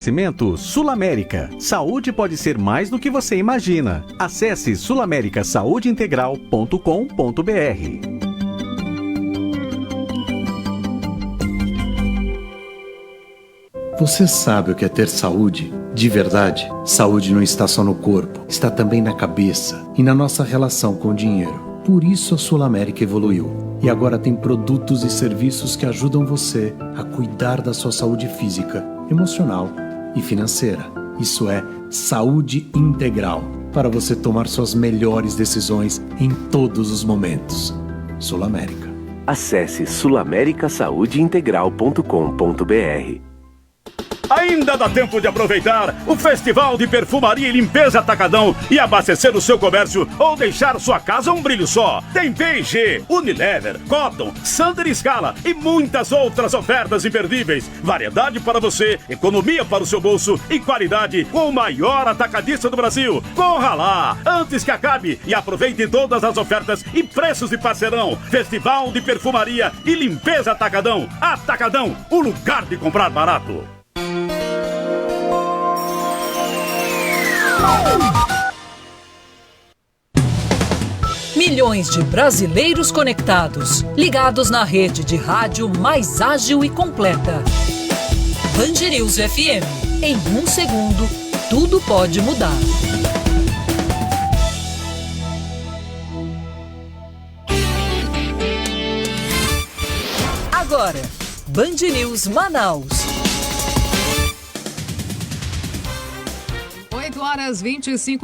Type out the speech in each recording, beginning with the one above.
Oferecimento Sul América. Saúde pode ser mais do que você imagina. Acesse sulamericasaudeintegral.com.br. Você sabe o que é ter saúde? De verdade, saúde não está só no corpo, está também na cabeça e na nossa relação com o dinheiro. Por isso a Sul América evoluiu e agora tem produtos e serviços que ajudam você a cuidar da sua saúde física, emocional e financeira. Isso é saúde integral, para você tomar suas melhores decisões em todos os momentos. Sul América. Acesse sulamericasaudeintegral.com.br. Ainda dá tempo de aproveitar o Festival de Perfumaria e Limpeza Atacadão e abastecer o seu comércio ou deixar sua casa um brilho só. Tem P&G, Unilever, Cotton, Sander Scala e muitas outras ofertas imperdíveis. Variedade para você, economia para o seu bolso e qualidade com o maior atacadista do Brasil. Corra lá, antes que acabe, e aproveite todas as ofertas e preços de parceirão. Festival de Perfumaria e Limpeza Atacadão. Atacadão, o lugar de comprar barato. Milhões de brasileiros conectados, ligados na rede de rádio mais ágil e completa. Band News FM. Em 1 segundo, tudo pode mudar. Agora, Band News Manaus. 8h25,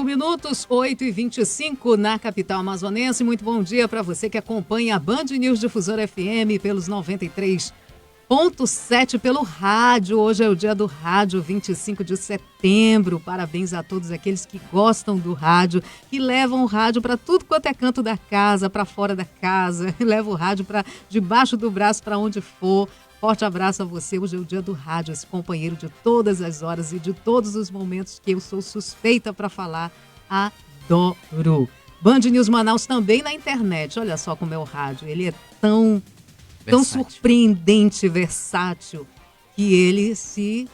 8h25 na capital amazonense. Muito bom dia para você que acompanha a Band News Difusora FM pelos 93.7 pelo rádio. Hoje é o dia do rádio, 25 de setembro. Parabéns a todos aqueles que gostam do rádio, que levam o rádio para tudo quanto é canto da casa, para fora da casa, levam o rádio para debaixo do braço, para onde for. Forte abraço a você. Hoje é o dia do rádio, esse companheiro de todas as horas e de todos os momentos que eu sou suspeita para falar. Adoro. Band News Manaus também na internet. Olha só como é o rádio. Ele é tão surpreendente, versátil, que ele se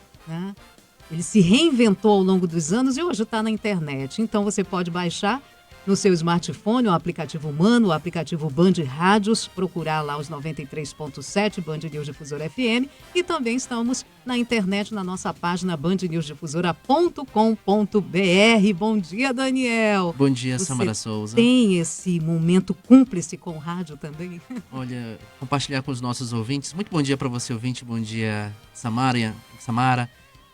reinventou ao longo dos anos e hoje está na internet. Então você pode baixar no seu smartphone o aplicativo Humano, o aplicativo Band Rádios, procurar lá os 93.7 Band News Difusora FM, e também estamos na internet na nossa página bandnewsdifusora.com.br. Bom dia, Daniel. Bom dia, Samara Souza. Tem esse momento cúmplice com o rádio também? Olha, compartilhar com os nossos ouvintes. Muito bom dia para você, ouvinte. Bom dia, Samara.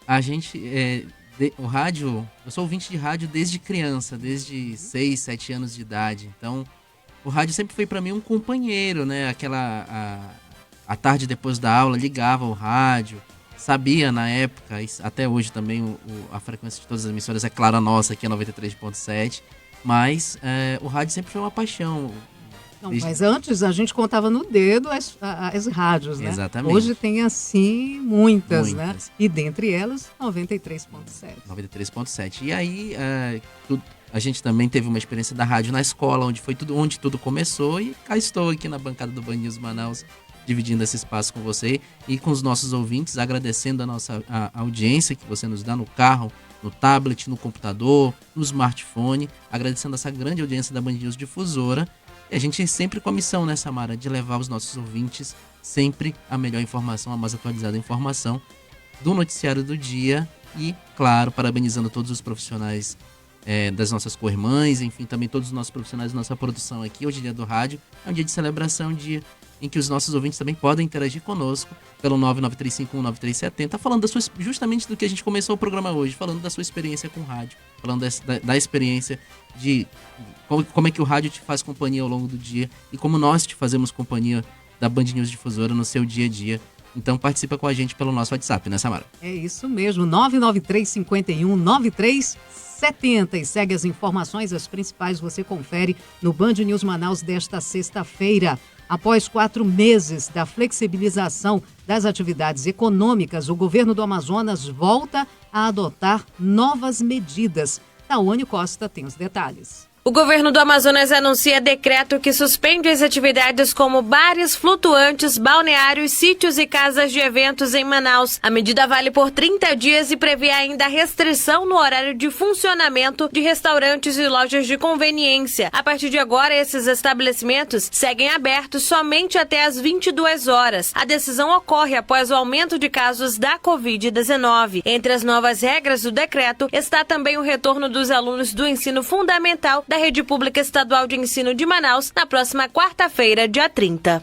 A gente... o rádio, eu sou ouvinte de rádio desde criança, desde 6, 7 anos de idade. Então, o rádio sempre foi para mim um companheiro, né? A tarde depois da aula, ligava o rádio, sabia na época, e até hoje também a frequência de todas as emissoras, é claro, a nossa aqui é 93.7, mas o rádio sempre foi uma paixão. Não, mas antes a gente contava no dedo as rádios, né? Exatamente. Hoje tem, assim, muitas, né? E dentre elas, 93.7. 93.7. E aí, a gente também teve uma experiência da rádio na escola, onde tudo começou. E cá estou aqui na bancada do Band News Manaus, dividindo esse espaço com você e com os nossos ouvintes, agradecendo a audiência que você nos dá no carro, no tablet, no computador, no smartphone. Agradecendo essa grande audiência da Band News Difusora. E a gente sempre com a missão, né, Samara, de levar aos nossos ouvintes sempre a melhor informação, a mais atualizada informação do noticiário do dia e, claro, parabenizando todos os profissionais das nossas co-irmãs, enfim, também todos os nossos profissionais da nossa produção aqui. Hoje é dia do rádio, é um dia de celebração, um dia em que os nossos ouvintes também podem interagir conosco pelo 993519370, falando justamente do que a gente começou o programa hoje, falando da sua experiência com o rádio, falando da experiência de como é que o rádio te faz companhia ao longo do dia e como nós te fazemos companhia da Band News Difusora no seu dia a dia. Então participa com a gente pelo nosso WhatsApp, né, Samara? É isso mesmo, 993519370. E segue as informações, as principais você confere no Band News Manaus desta sexta-feira. Após 4 meses da flexibilização das atividades econômicas, o governo do Amazonas volta a adotar novas medidas. Tawane Costa tem os detalhes. O governo do Amazonas anuncia decreto que suspende as atividades como bares, flutuantes, balneários, sítios e casas de eventos em Manaus. A medida vale por 30 dias e prevê ainda restrição no horário de funcionamento de restaurantes e lojas de conveniência. A partir de agora, esses estabelecimentos seguem abertos somente até às 22 horas. A decisão ocorre após o aumento de casos da Covid-19. Entre as novas regras do decreto está também o retorno dos alunos do ensino fundamental da Rede Pública Estadual de Ensino de Manaus na próxima quarta-feira, dia 30.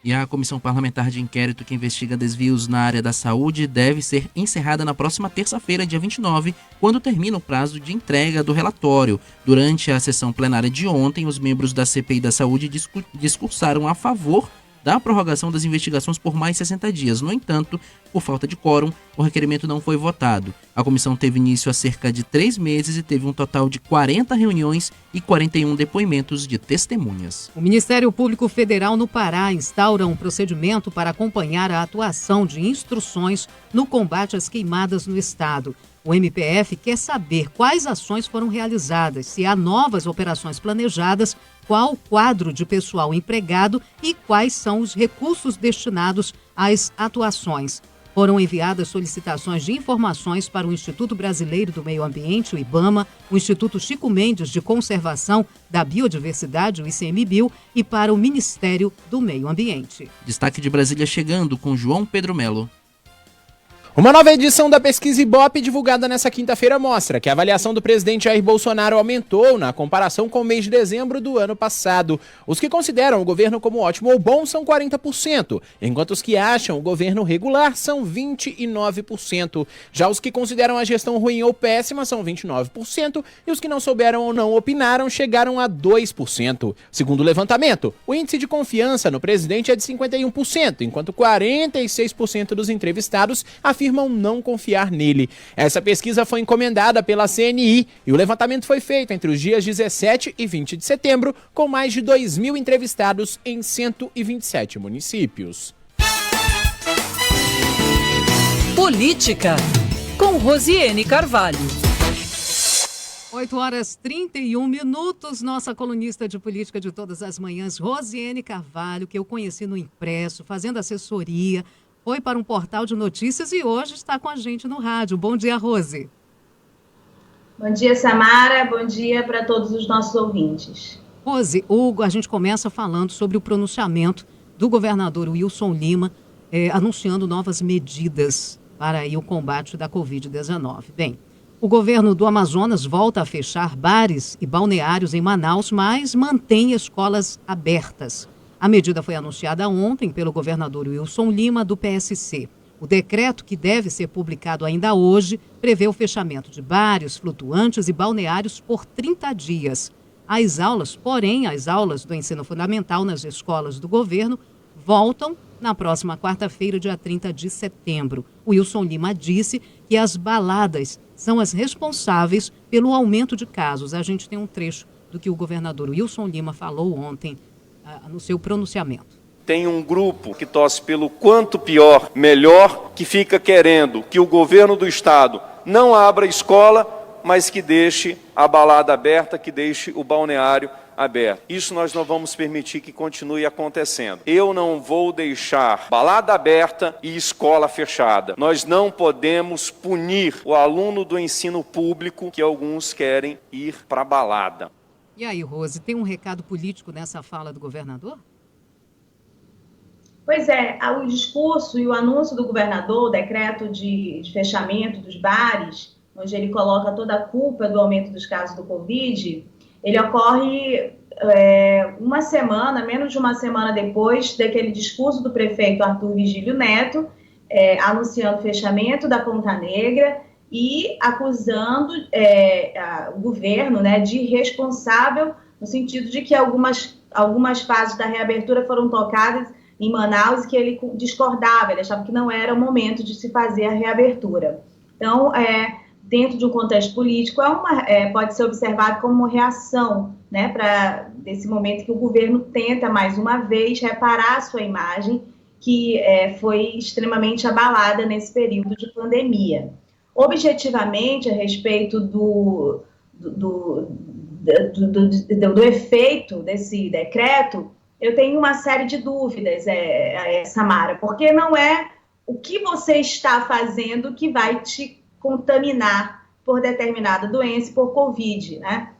E a comissão parlamentar de inquérito que investiga desvios na área da saúde deve ser encerrada na próxima terça-feira, dia 29, quando termina o prazo de entrega do relatório. Durante a sessão plenária de ontem, os membros da CPI da Saúde discursaram a favor da prorrogação das investigações por mais 60 dias. No entanto, por falta de quórum, o requerimento não foi votado. A comissão teve início há cerca de 3 meses e teve um total de 40 reuniões e 41 depoimentos de testemunhas. O Ministério Público Federal no Pará instaura um procedimento para acompanhar a atuação de instruções no combate às queimadas no estado. O MPF quer saber quais ações foram realizadas, se há novas operações planejadas, qual o quadro de pessoal empregado e quais são os recursos destinados às atuações. Foram enviadas solicitações de informações para o Instituto Brasileiro do Meio Ambiente, o IBAMA, o Instituto Chico Mendes de Conservação da Biodiversidade, o ICMBio, e para o Ministério do Meio Ambiente. Destaque de Brasília chegando com João Pedro Melo. Uma nova edição da pesquisa Ibope divulgada nesta quinta-feira mostra que a avaliação do presidente Jair Bolsonaro aumentou na comparação com o mês de dezembro do ano passado. Os que consideram o governo como ótimo ou bom são 40%, enquanto os que acham o governo regular são 29%. Já os que consideram a gestão ruim ou péssima são 29%, e os que não souberam ou não opinaram chegaram a 2%. Segundo o levantamento, o índice de confiança no presidente é de 51%, enquanto 46% dos entrevistados afirmam não confiar nele. Essa pesquisa foi encomendada pela CNI e o levantamento foi feito entre os dias 17 e 20 de setembro, com mais de 2.000 entrevistados em 127 municípios. Política, com Rosiane Carvalho. 8h31, nossa colunista de política de todas as manhãs, Rosiane Carvalho, que eu conheci no Impresso, fazendo assessoria, foi para um portal de notícias e hoje está com a gente no rádio. Bom dia, Rose. Bom dia, Samara. Bom dia para todos os nossos ouvintes. Rose, a gente começa falando sobre o pronunciamento do governador Wilson Lima, anunciando novas medidas para o combate da Covid-19. Bem, o governo do Amazonas volta a fechar bares e balneários em Manaus, mas mantém escolas abertas. A medida foi anunciada ontem pelo governador Wilson Lima, do PSC. O decreto, que deve ser publicado ainda hoje, prevê o fechamento de bares, flutuantes e balneários por 30 dias. As aulas do ensino fundamental nas escolas do governo voltam na próxima quarta-feira, dia 30 de setembro. O Wilson Lima disse que as baladas são as responsáveis pelo aumento de casos. A gente tem um trecho do que o governador Wilson Lima falou ontem no seu pronunciamento. Tem um grupo que torce pelo quanto pior, melhor, que fica querendo que o governo do estado não abra a escola, mas que deixe a balada aberta, que deixe o balneário aberto. Isso nós não vamos permitir que continue acontecendo. Eu não vou deixar balada aberta e escola fechada. Nós não podemos punir o aluno do ensino público que alguns querem ir para a balada. E aí, Rose, tem um recado político nessa fala do governador? Pois é, o discurso e o anúncio do governador, o decreto de fechamento dos bares, onde ele coloca toda a culpa do aumento dos casos do Covid, ele ocorre uma semana, menos de uma semana depois daquele discurso do prefeito Arthur Vigílio Neto, anunciando o fechamento da Ponta Negra e acusando o governo, né, de irresponsável, no sentido de que algumas fases da reabertura foram tocadas em Manaus e que ele discordava, ele achava que não era o momento de se fazer a reabertura. Então, dentro de um contexto político, pode ser observado como uma reação, né, desse momento que o governo tenta, mais uma vez, reparar a sua imagem, que foi extremamente abalada nesse período de pandemia. Objetivamente, a respeito do efeito desse decreto, eu tenho uma série de dúvidas, Samara, porque não é o que você está fazendo que vai te contaminar por determinada doença, por Covid, né?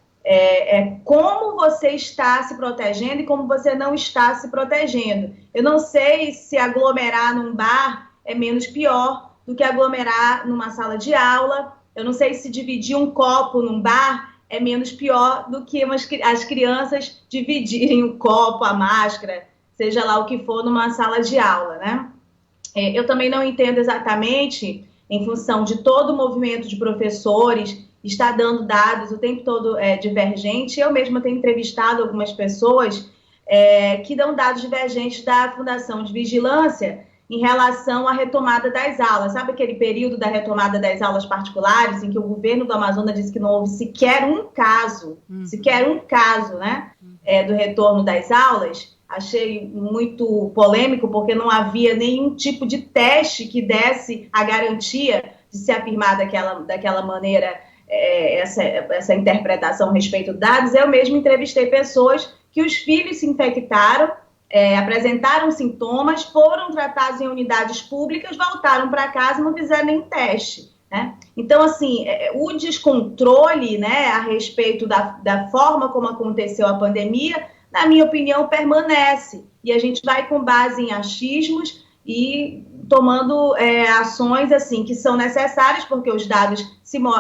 Como você está se protegendo e como você não está se protegendo. Eu não sei se aglomerar num bar é menos pior do que aglomerar numa sala de aula. Eu não sei se dividir um copo num bar é menos pior do que as crianças dividirem o copo, a máscara, seja lá o que for, numa sala de aula, né? Eu também não entendo exatamente, em função de todo o movimento de professores, está dando dados o tempo todo divergente. Eu mesma tenho entrevistado algumas pessoas que dão dados divergentes da Fundação de Vigilância em relação à retomada das aulas. Sabe aquele período da retomada das aulas particulares, em que o governo do Amazonas disse que não houve sequer um caso, né, do retorno das aulas? Achei muito polêmico, porque não havia nenhum tipo de teste que desse a garantia de se afirmar daquela maneira essa interpretação a respeito dos dados. Eu mesmo entrevistei pessoas que os filhos se infectaram, apresentaram sintomas, foram tratados em unidades públicas, voltaram para casa e não fizeram nenhum teste, né? Então, assim, o descontrole, né, a respeito da forma como aconteceu a pandemia, na minha opinião, permanece. E a gente vai com base em achismos e tomando ações assim, que são necessárias, porque os dados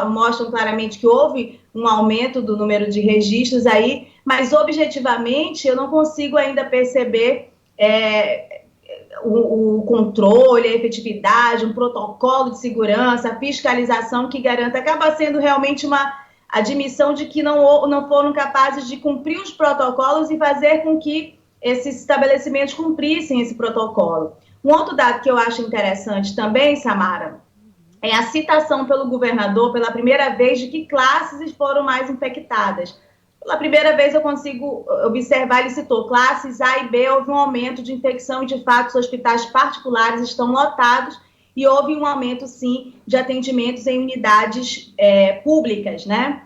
mostram claramente que houve um aumento do número de registros aí, mas objetivamente eu não consigo ainda perceber o controle, a efetividade, um protocolo de segurança, a fiscalização que garanta. Acaba sendo realmente uma admissão de que não foram capazes de cumprir os protocolos e fazer com que esses estabelecimentos cumprissem esse protocolo. Um outro dado que eu acho interessante também, Samara, é a citação pelo governador, pela primeira vez, de que classes foram mais infectadas. Pela primeira vez eu consigo observar, ele citou classes A e B, houve um aumento de infecção e, de fato, os hospitais particulares estão lotados e houve um aumento, sim, de atendimentos em unidades públicas, né?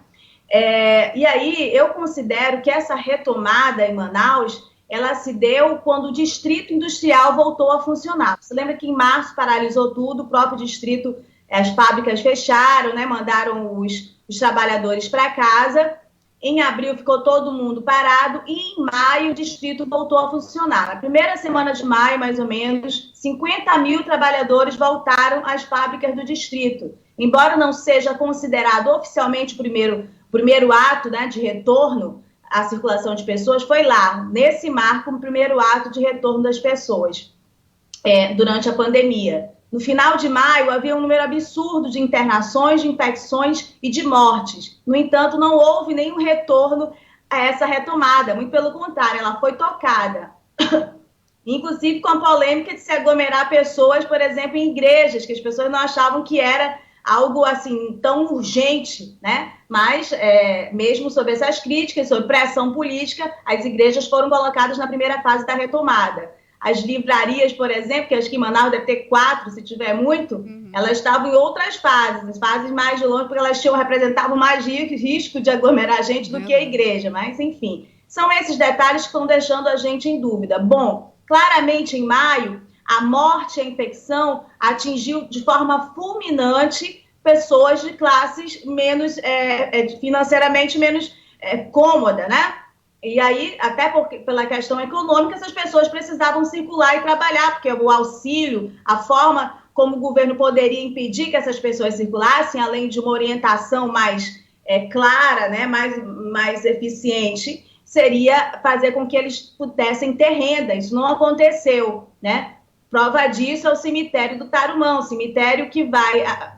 E aí eu considero que essa retomada em Manaus, ela se deu quando o distrito industrial voltou a funcionar. Você lembra que em março paralisou tudo, o próprio distrito, as fábricas fecharam, né, mandaram os trabalhadores para casa. Em abril ficou todo mundo parado e em maio o distrito voltou a funcionar. Na primeira semana de maio, mais ou menos, 50 mil trabalhadores voltaram às fábricas do distrito. Embora não seja considerado oficialmente o primeiro ato, né, de retorno à circulação de pessoas, foi lá, nesse marco, o primeiro ato de retorno das pessoas durante a pandemia. No final de maio, havia um número absurdo de internações, de infecções e de mortes. No entanto, não houve nenhum retorno a essa retomada. Muito pelo contrário, ela foi tocada. Inclusive com a polêmica de se aglomerar pessoas, por exemplo, em igrejas, que as pessoas não achavam que era algo assim tão urgente, né? Mas, mesmo sob essas críticas, sob pressão política, as igrejas foram colocadas na primeira fase da retomada. As livrarias, por exemplo, que acho que em Manaus deve ter 4, se tiver muito, elas estavam em outras fases, as fases mais de longe, porque elas representavam mais risco de aglomerar gente do que a igreja. Mas, enfim, são esses detalhes que estão deixando a gente em dúvida. Bom, claramente em maio, a morte e a infecção atingiu de forma fulminante pessoas de classes menos, financeiramente menos cômoda, né? E aí, até pela questão econômica, essas pessoas precisavam circular e trabalhar, porque o auxílio, a forma como o governo poderia impedir que essas pessoas circulassem, além de uma orientação mais clara, né, mais eficiente, seria fazer com que eles pudessem ter renda. Isso não aconteceu, né? Prova disso é o cemitério do Tarumã, cemitério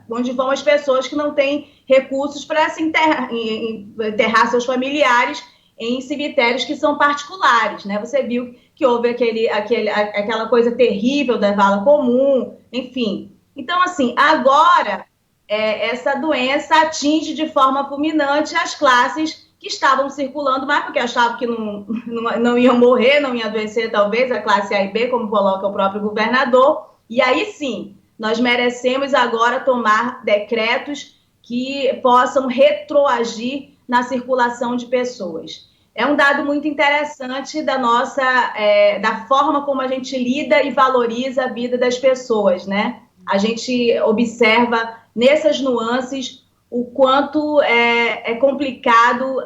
onde vão as pessoas que não têm recursos para se enterrar seus familiares em cemitérios que são particulares, né? Você viu que houve aquela coisa terrível da vala comum, enfim. Então, assim, agora essa doença atinge de forma fulminante as classes que estavam circulando mais, porque achavam que não iam morrer, não iam adoecer, talvez, a classe A e B, como coloca o próprio governador. E aí, sim, nós merecemos agora tomar decretos que possam retroagir na circulação de pessoas. É um dado muito interessante da forma como a gente lida e valoriza a vida das pessoas, né? A gente observa nessas nuances o quanto é complicado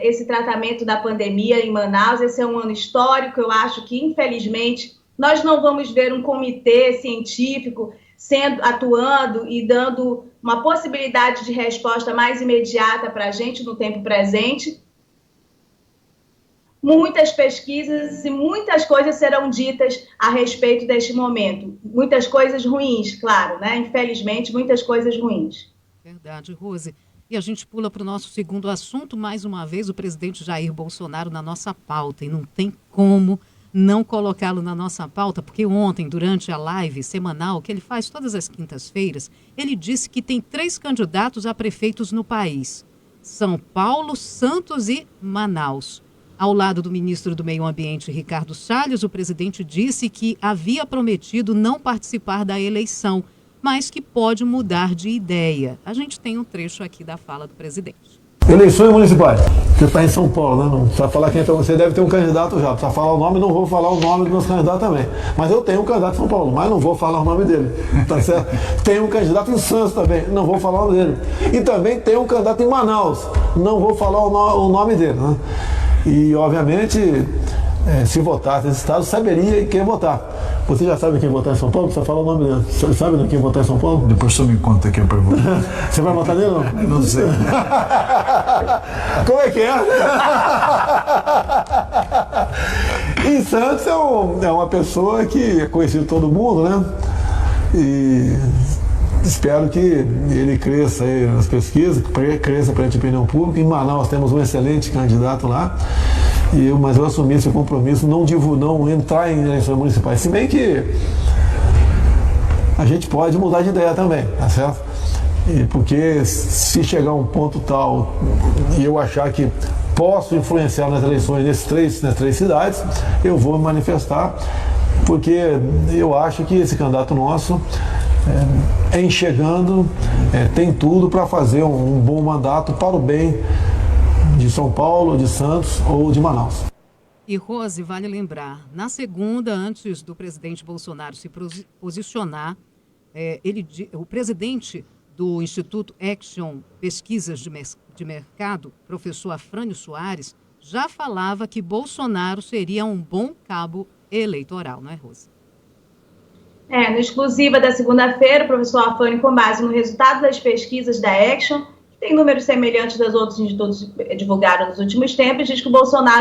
esse tratamento da pandemia em Manaus. Esse é um ano histórico. Eu acho que, infelizmente, nós não vamos ver um comitê científico atuando e dando uma possibilidade de resposta mais imediata para a gente no tempo presente. Muitas pesquisas e muitas coisas serão ditas a respeito deste momento. Muitas coisas ruins, claro, né? Infelizmente, muitas coisas ruins. Verdade, Rose. E a gente pula para o nosso segundo assunto. Mais uma vez, o presidente Jair Bolsonaro na nossa pauta. E não tem como não colocá-lo na nossa pauta, porque ontem, durante a live semanal que ele faz todas as quintas-feiras, ele disse que tem 3 candidatos a prefeitos no país: São Paulo, Santos e Manaus. Ao lado do ministro do Meio Ambiente, Ricardo Salles, o presidente disse que havia prometido não participar da eleição, mas que pode mudar de ideia. A gente tem um trecho aqui da fala do presidente. Eleições municipais. Você está em São Paulo, né? Não precisa falar quem é. Você deve ter um candidato já. Precisa falar o nome, não vou falar o nome dos meus candidatos também. Mas eu tenho um candidato em São Paulo, mas não vou falar o nome dele. Tá certo? Tem um candidato em Santos também, não vou falar o nome dele. E também tem um candidato em Manaus, não vou falar o nome dele, né? E, obviamente, se votasse nesse estado, saberia em quem votar. Você já sabe quem votar em São Paulo? Precisa falar o nome dele. Você sabe quem votar em São Paulo? Depois você me conta aqui a pergunta. Você vai votar nele ou não? Não sei. Como é que é? Em Santos é uma pessoa que é conhecida de todo mundo, né? E espero que ele cresça aí nas pesquisas, cresça perante a opinião pública. Em Manaus temos um excelente candidato lá, mas eu assumi esse compromisso, não entrar em eleições municipais. Se bem que a gente pode mudar de ideia também, tá certo? Porque se chegar a um ponto tal e eu achar que posso influenciar nas eleições nas três cidades, eu vou me manifestar, porque eu acho que esse candidato nosso enxergando, tem tudo para fazer um bom mandato para o bem de São Paulo, de Santos ou de Manaus. E, Rose, vale lembrar, na segunda, antes do presidente Bolsonaro se posicionar, o presidente do Instituto Action Pesquisas de Mercado, professor Afrânio Soares, já falava que Bolsonaro seria um bom cabo eleitoral, não é, Rose? Na exclusiva da segunda-feira, o professor Afrânio, com base no resultado das pesquisas da Action, que tem números semelhantes das outros institutos divulgados nos últimos tempos, diz que o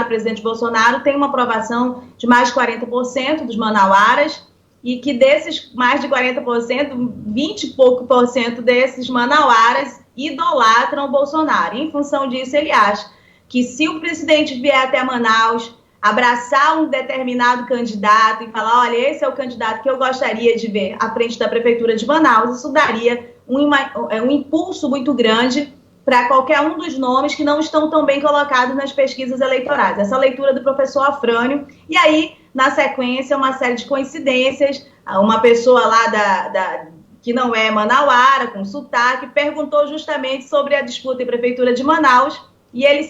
presidente Bolsonaro, tem uma aprovação de mais de 40% dos manauaras e que desses mais de 40%, 20 e pouco por cento desses manauaras idolatram o Bolsonaro. E, em função disso, ele acha que se o presidente vier até Manaus, abraçar um determinado candidato e falar, olha, esse é o candidato que eu gostaria de ver à frente da Prefeitura de Manaus, isso daria um impulso muito grande para qualquer um dos nomes que não estão tão bem colocados nas pesquisas eleitorais. Essa leitura do professor Afrânio. E aí, na sequência, uma série de coincidências. Uma pessoa lá que não é manauara, com sotaque, perguntou justamente sobre a disputa em Prefeitura de Manaus, e ele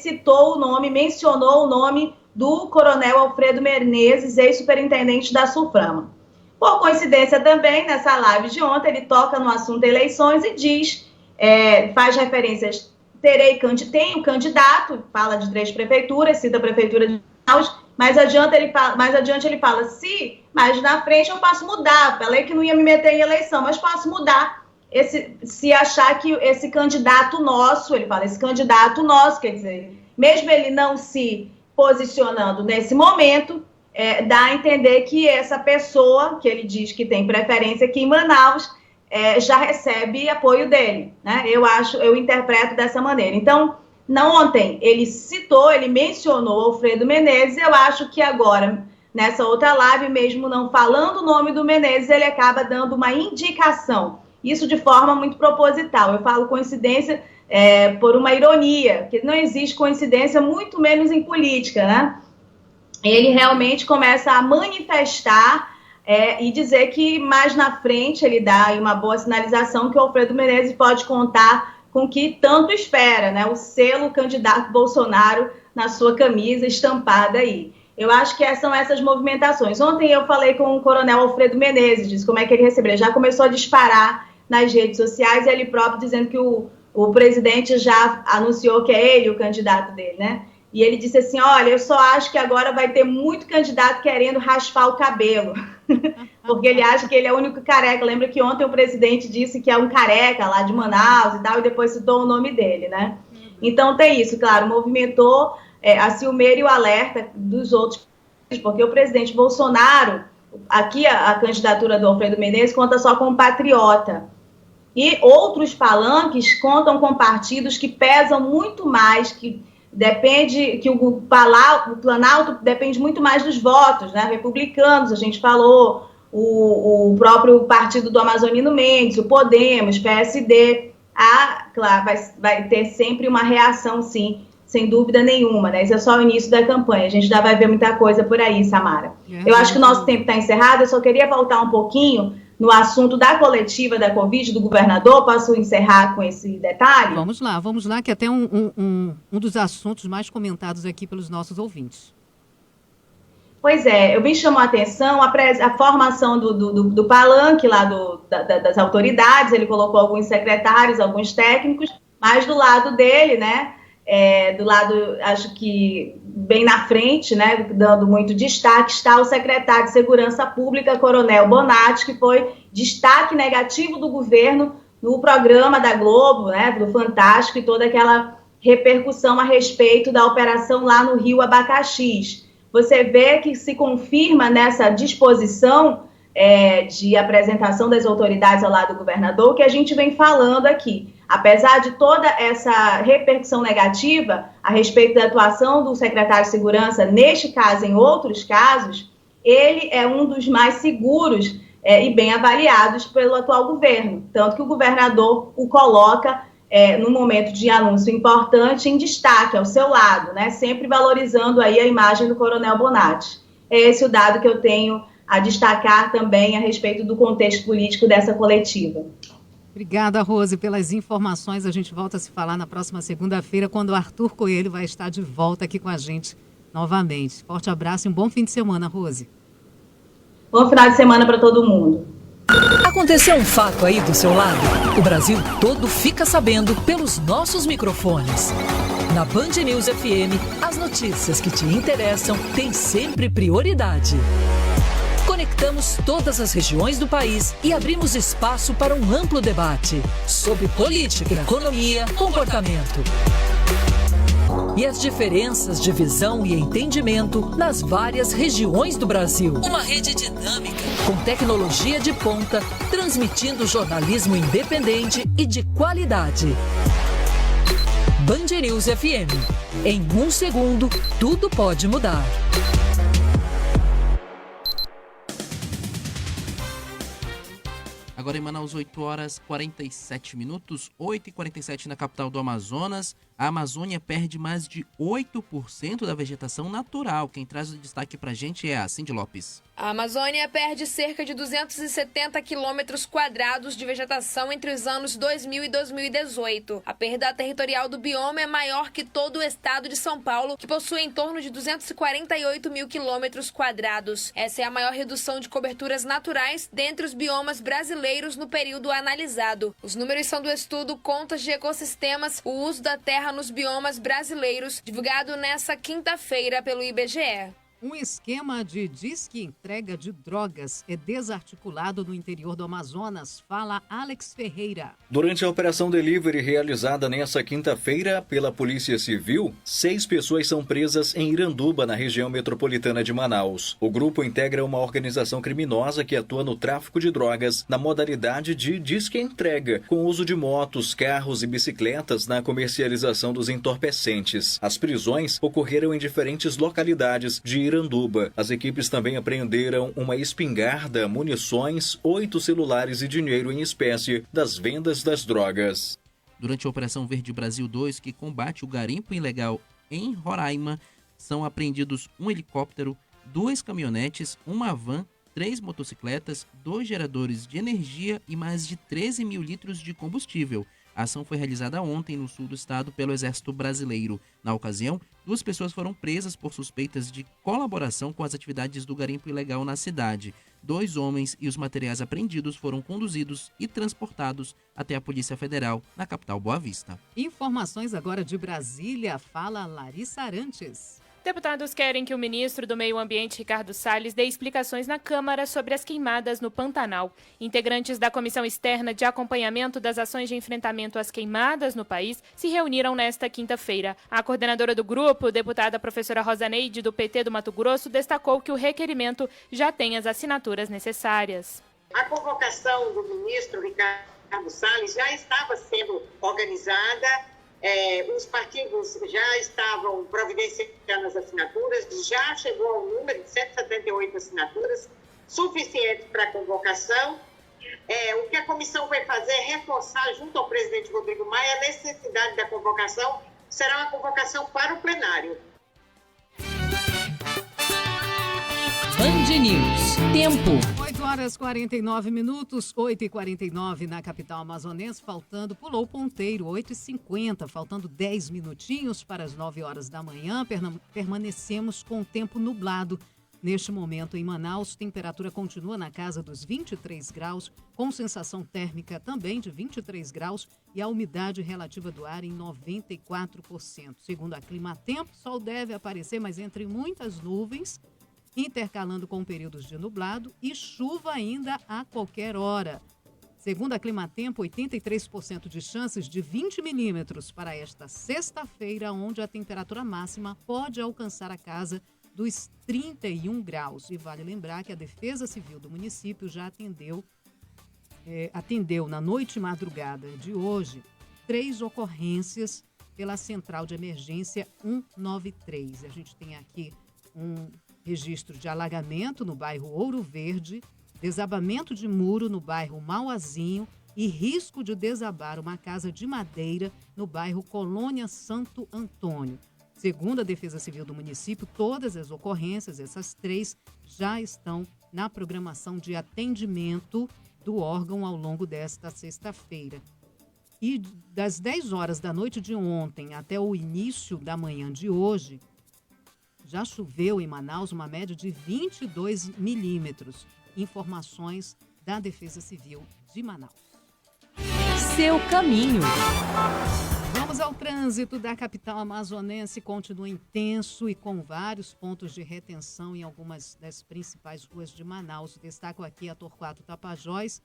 mencionou o nome do coronel Alfredo Menezes, ex-superintendente da SUFRAMA. Por coincidência também, nessa live de ontem, ele toca no assunto eleições e diz, faz referências, tenho candidato, fala de 3 prefeituras, cita a Prefeitura de Manaus, mais adiante ele fala, mas na frente eu posso mudar, falei que não ia me meter em eleição, mas posso mudar, se achar que esse candidato nosso, ele fala, esse candidato nosso, quer dizer, mesmo ele não se posicionando nesse momento, dá a entender que essa pessoa, que ele diz que tem preferência aqui em Manaus, já recebe apoio dele, né? Eu interpreto dessa maneira. Então, ontem ele mencionou Alfredo Menezes, eu acho que agora, nessa outra live, mesmo não falando o nome do Menezes, ele acaba dando uma indicação, isso de forma muito proposital. Eu falo coincidência por uma ironia, que não existe coincidência, muito menos em política, né? Ele realmente começa a manifestar e dizer que mais na frente ele dá uma boa sinalização que o Alfredo Menezes pode contar com que tanto espera, né? O selo candidato Bolsonaro na sua camisa estampada aí. Eu acho que são essas movimentações. Ontem eu falei com o coronel Alfredo Menezes, disse como é que ele recebeu. Ele já começou a disparar nas redes sociais, ele próprio dizendo que o presidente já anunciou que é ele o candidato dele, né? E ele disse assim, olha, eu só acho que agora vai ter muito candidato querendo raspar o cabelo, porque ele acha que ele é o único careca. Lembra que ontem o presidente disse que é um careca lá de Manaus e tal, e depois citou o nome dele, né? Então tem isso, claro, movimentou a ciumeira e o alerta dos outros, porque o presidente Bolsonaro, aqui a candidatura do Alfredo Menezes conta só com patriota, e outros palanques contam com partidos que pesam muito mais, que o Planalto depende muito mais dos votos, né? Republicanos, a gente falou, o próprio partido do Amazonino Mendes, o Podemos, PSD, claro, vai ter sempre uma reação, sim, sem dúvida nenhuma, né? Isso é só o início da campanha, a gente já vai ver muita coisa por aí, Samara. Eu acho que o nosso tempo está encerrado, eu só queria voltar um pouquinho no assunto da coletiva da Covid do governador. Posso encerrar com esse detalhe? Vamos lá, que é até um dos assuntos mais comentados aqui pelos nossos ouvintes. Pois é, eu me chamou a atenção a formação do palanque lá das autoridades. Ele colocou alguns secretários, alguns técnicos, mas do lado dele, né, do lado, acho que bem na frente, né, dando muito destaque, está o secretário de Segurança Pública, Coronel Bonatti, que foi destaque negativo do governo no programa da Globo, né, do Fantástico, e toda aquela repercussão a respeito da operação lá no Rio Abacaxis. Você vê que se confirma nessa disposição de apresentação das autoridades ao lado do governador, que a gente vem falando aqui. Apesar de toda essa repercussão negativa a respeito da atuação do secretário de Segurança, neste caso, em outros casos, ele é um dos mais seguros e bem avaliados pelo atual governo. Tanto que o governador o coloca, num momento de anúncio importante, em destaque ao seu lado, né? Sempre valorizando aí a imagem do Coronel Bonatti. É esse o dado que eu tenho a destacar também a respeito do contexto político dessa coletiva. Obrigada, Rose, pelas informações. A gente volta a se falar na próxima segunda-feira, quando o Arthur Coelho vai estar de volta aqui com a gente novamente. Forte abraço e um bom fim de semana, Rose. Bom final de semana para todo mundo. Aconteceu um fato aí do seu lado? O Brasil todo fica sabendo pelos nossos microfones. Na Band News FM, as notícias que te interessam têm sempre prioridade. Conectamos todas as regiões do país e abrimos espaço para um amplo debate sobre política, economia, comportamento e as diferenças de visão e entendimento nas várias regiões do Brasil. Uma rede dinâmica, com tecnologia de ponta, transmitindo jornalismo independente e de qualidade. Band News FM. Em 1 segundo, tudo pode mudar. Agora em Manaus, 8h47, 8h47 na capital do Amazonas. A Amazônia perde mais de 8% da vegetação natural. Quem traz o destaque pra gente é a Cindy Lopes. A Amazônia perde cerca de 270 quilômetros quadrados de vegetação entre os anos 2000 e 2018. A perda territorial do bioma é maior que todo o estado de São Paulo, que possui em torno de 248 mil quilômetros quadrados. Essa é a maior redução de coberturas naturais dentre os biomas brasileiros no período analisado. Os números são do estudo Contas de Ecossistemas, o uso da terra nos biomas brasileiros, divulgado nesta quinta-feira pelo IBGE. Um esquema de disque-entrega de drogas é desarticulado no interior do Amazonas, fala Alex Ferreira. Durante a operação Delivery realizada nesta quinta-feira pela Polícia Civil, 6 pessoas são presas em Iranduba, na região metropolitana de Manaus. O grupo integra uma organização criminosa que atua no tráfico de drogas na modalidade de disque-entrega, com uso de motos, carros e bicicletas na comercialização dos entorpecentes. As prisões ocorreram em diferentes localidades de Iranduba. As equipes também apreenderam uma espingarda, munições, 8 celulares e dinheiro em espécie das vendas das drogas. Durante a Operação Verde Brasil 2, que combate o garimpo ilegal em Roraima, são apreendidos um helicóptero, 2 caminhonetes, uma van, 3 motocicletas, 2 geradores de energia e mais de 13 mil litros de combustível. A ação foi realizada ontem no sul do estado pelo Exército Brasileiro. Na ocasião, 2 pessoas foram presas por suspeitas de colaboração com as atividades do garimpo ilegal na cidade. 2 homens e os materiais apreendidos foram conduzidos e transportados até a Polícia Federal, na capital Boa Vista. Informações agora de Brasília, fala Larissa Arantes. Deputados querem que o ministro do Meio Ambiente, Ricardo Salles, dê explicações na Câmara sobre as queimadas no Pantanal. Integrantes da Comissão Externa de Acompanhamento das Ações de Enfrentamento às Queimadas no país se reuniram nesta quinta-feira. A coordenadora do grupo, deputada professora Rosa Neide, do PT do Mato Grosso, destacou que o requerimento já tem as assinaturas necessárias. A convocação do ministro Ricardo Salles já estava sendo organizada. Os partidos já estavam providenciando as assinaturas, já chegou ao número de 178 assinaturas, suficientes para a convocação. O que a comissão vai fazer é reforçar, junto ao presidente Rodrigo Maia, a necessidade da convocação. Será uma convocação para o plenário. Band News. Tempo. 8 horas 49 minutos, 8h49 na capital amazonense, pulou o ponteiro, 8h50, faltando 10 minutinhos para as 9 horas da manhã, permanecemos com o tempo nublado. Neste momento em Manaus, temperatura continua na casa dos 23 graus, com sensação térmica também de 23 graus e a umidade relativa do ar em 94%. Segundo a Climatempo, sol deve aparecer, mas entre muitas nuvens, intercalando com períodos de nublado e chuva ainda a qualquer hora. Segundo a Climatempo, 83% de chances de 20 milímetros para esta sexta-feira, onde a temperatura máxima pode alcançar a casa dos 31 graus. E vale lembrar que a Defesa Civil do município já atendeu na noite e madrugada de hoje 3 ocorrências pela Central de Emergência 193. A gente tem aqui um registro de alagamento no bairro Ouro Verde, desabamento de muro no bairro Mauazinho e risco de desabar uma casa de madeira no bairro Colônia Santo Antônio. Segundo a Defesa Civil do município, todas as ocorrências, essas 3, já estão na programação de atendimento do órgão ao longo desta sexta-feira. E das 10 horas da noite de ontem até o início da manhã de hoje, já choveu em Manaus uma média de 22 milímetros. Informações da Defesa Civil de Manaus. Seu caminho. Vamos ao trânsito da capital amazonense. Continua intenso e com vários pontos de retenção em algumas das principais ruas de Manaus. Destaco aqui a Torquato Tapajós.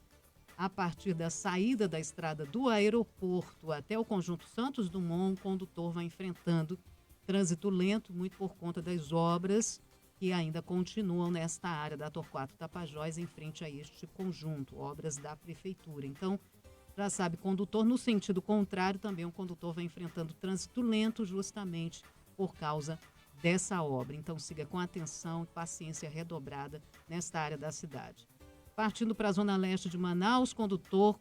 A partir da saída da estrada do aeroporto até o Conjunto Santos Dumont, o condutor vai enfrentando trânsito lento, muito por conta das obras que ainda continuam nesta área da Torquato Tapajós, em frente a este conjunto, obras da prefeitura. Então, já sabe, condutor no sentido contrário, também o condutor vai enfrentando trânsito lento justamente por causa dessa obra. Então, siga com atenção e paciência redobrada nesta área da cidade. Partindo para a zona leste de Manaus, condutor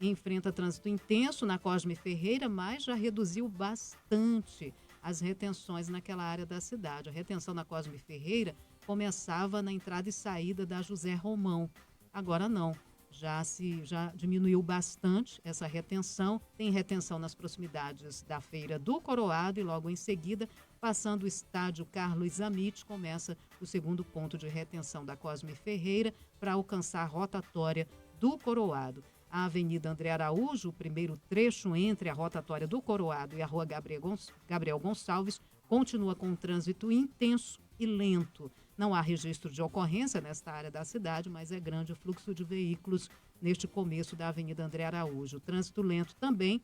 enfrenta trânsito intenso na Cosme Ferreira, mas já reduziu bastante as retenções naquela área da cidade. A retenção na Cosme Ferreira começava na entrada e saída da José Romão. Agora não, já diminuiu bastante essa retenção. Tem retenção nas proximidades da Feira do Coroado e logo em seguida, passando o estádio Carlos Amit, começa o segundo ponto de retenção da Cosme Ferreira para alcançar a rotatória do Coroado. A Avenida André Araújo, o primeiro trecho entre a rotatória do Coroado e a Rua Gabriel Gonçalves, continua com um trânsito intenso e lento. Não há registro de ocorrência nesta área da cidade, mas é grande o fluxo de veículos neste começo da Avenida André Araújo. Trânsito lento também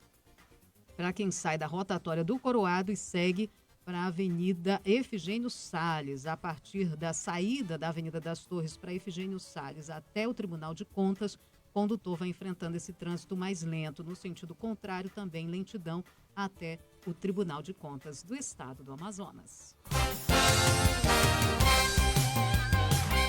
para quem sai da rotatória do Coroado e segue para a Avenida Efigênio Salles, a partir da saída da Avenida das Torres para Efigênio Salles até o Tribunal de Contas. O condutor vai enfrentando esse trânsito mais lento. No sentido contrário, também lentidão até o Tribunal de Contas do Estado do Amazonas.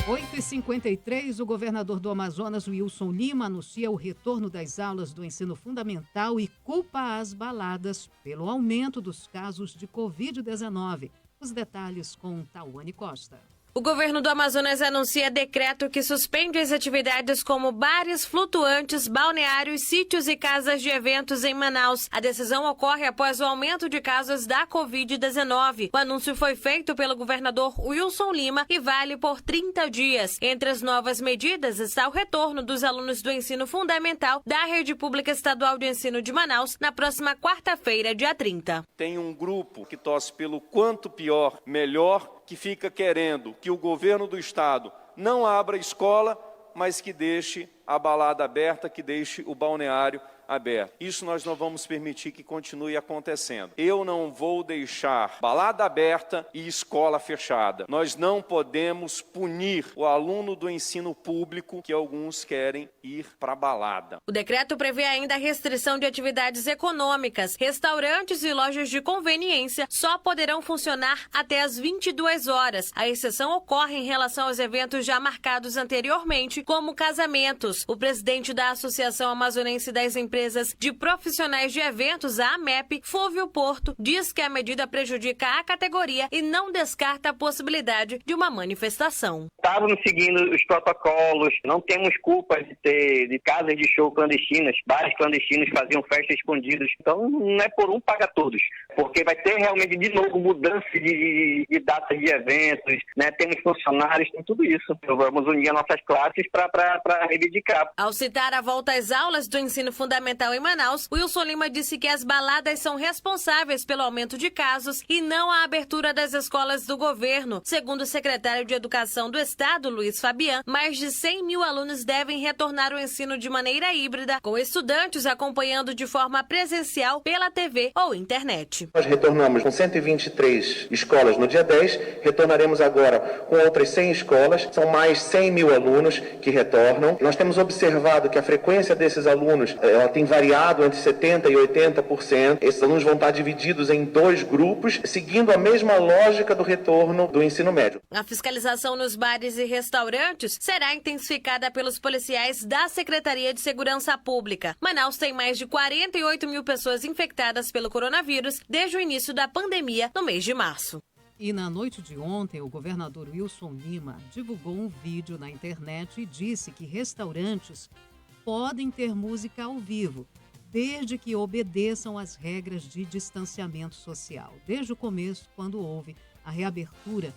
8h53, o governador do Amazonas, Wilson Lima, anuncia o retorno das aulas do ensino fundamental e culpa as baladas pelo aumento dos casos de Covid-19. Os detalhes com Tawane Costa. O governo do Amazonas anuncia decreto que suspende as atividades como bares, flutuantes, balneários, sítios e casas de eventos em Manaus. A decisão ocorre após o aumento de casos da Covid-19. O anúncio foi feito pelo governador Wilson Lima e vale por 30 dias. Entre as novas medidas está o retorno dos alunos do ensino fundamental da Rede Pública Estadual de Ensino de Manaus na próxima quarta-feira, dia 30. Tem um grupo que torce pelo quanto pior, melhor, que fica querendo que o governo do estado não abra a escola, mas que deixe a balada aberta, que deixe o balneário aberto. Isso nós não vamos permitir que continue acontecendo. Eu não vou deixar balada aberta e escola fechada. Nós não podemos punir o aluno do ensino público que alguns querem ir para balada. O decreto prevê ainda a restrição de atividades econômicas. Restaurantes e lojas de conveniência só poderão funcionar até às 22 horas. A exceção ocorre em relação aos eventos já marcados anteriormente, como casamentos. O presidente da Associação Amazonense das Empresas de Profissionais de Eventos, a AMEP, Fúvio Porto, diz que a medida prejudica a categoria e não descarta a possibilidade de uma manifestação. Estávamos seguindo os protocolos, não temos culpa de casas de show clandestinas, bares clandestinos faziam festas escondidas. Então não é por um paga todos, porque vai ter realmente de novo mudança de datas de eventos, né? Temos funcionários, tem tudo isso. Então, vamos unir as nossas classes para reivindicar. Ao citar a volta às aulas do ensino fundamental em Manaus, Wilson Lima disse que as baladas são responsáveis pelo aumento de casos e não a abertura das escolas do governo. Segundo o secretário de Educação do Estado, Luiz Fabian, mais de 100 mil alunos devem retornar ao ensino de maneira híbrida, com estudantes acompanhando de forma presencial pela TV ou internet. Nós retornamos com 123 escolas no dia 10, retornaremos agora com outras 100 escolas, são mais 100 mil alunos que retornam. Nós temos observado que a frequência desses alunos tem variado entre 70% e 80%. Esses alunos vão estar divididos em 2 grupos, seguindo a mesma lógica do retorno do ensino médio. A fiscalização nos bares e restaurantes será intensificada pelos policiais da Secretaria de Segurança Pública. Manaus tem mais de 48 mil pessoas infectadas pelo coronavírus desde o início da pandemia no mês de março. E na noite de ontem, o governador Wilson Lima divulgou um vídeo na internet e disse que restaurantes podem ter música ao vivo, desde que obedeçam às regras de distanciamento social. Desde o começo, quando houve a reabertura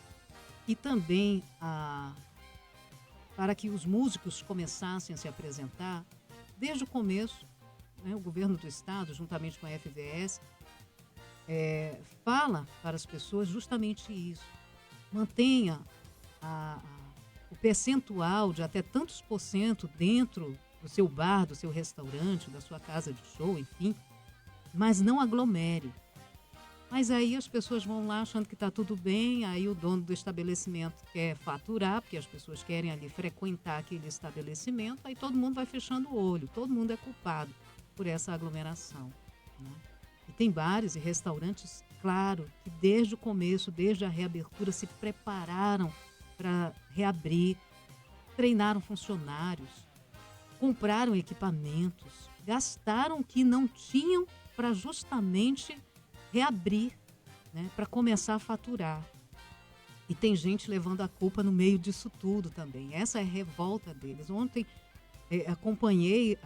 e também para que os músicos começassem a se apresentar, desde o começo, né, o governo do estado, juntamente com a FVS, fala para as pessoas justamente isso. Mantenha o percentual de até tantos por cento dentro do seu bar, do seu restaurante, da sua casa de show, enfim, mas não aglomere. Mas aí as pessoas vão lá achando que está tudo bem, aí o dono do estabelecimento quer faturar, porque as pessoas querem ali frequentar aquele estabelecimento, aí todo mundo vai fechando o olho, todo mundo é culpado por essa aglomeração, né? E tem bares e restaurantes, claro, que desde o começo, desde a reabertura, se prepararam para reabrir, treinaram funcionários, compraram equipamentos, gastaram o que não tinham para justamente reabrir, né, para começar a faturar. E tem gente levando a culpa no meio disso tudo também. Essa é a revolta deles. Ontem acompanhei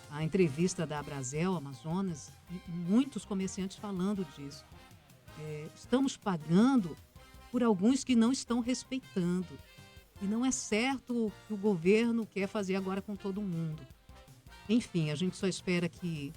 a entrevista da Abrazel, Amazonas, e muitos comerciantes falando disso. Estamos pagando por alguns que não estão respeitando. E não é certo o que o governo quer fazer agora com todo mundo. Enfim, a gente só espera que,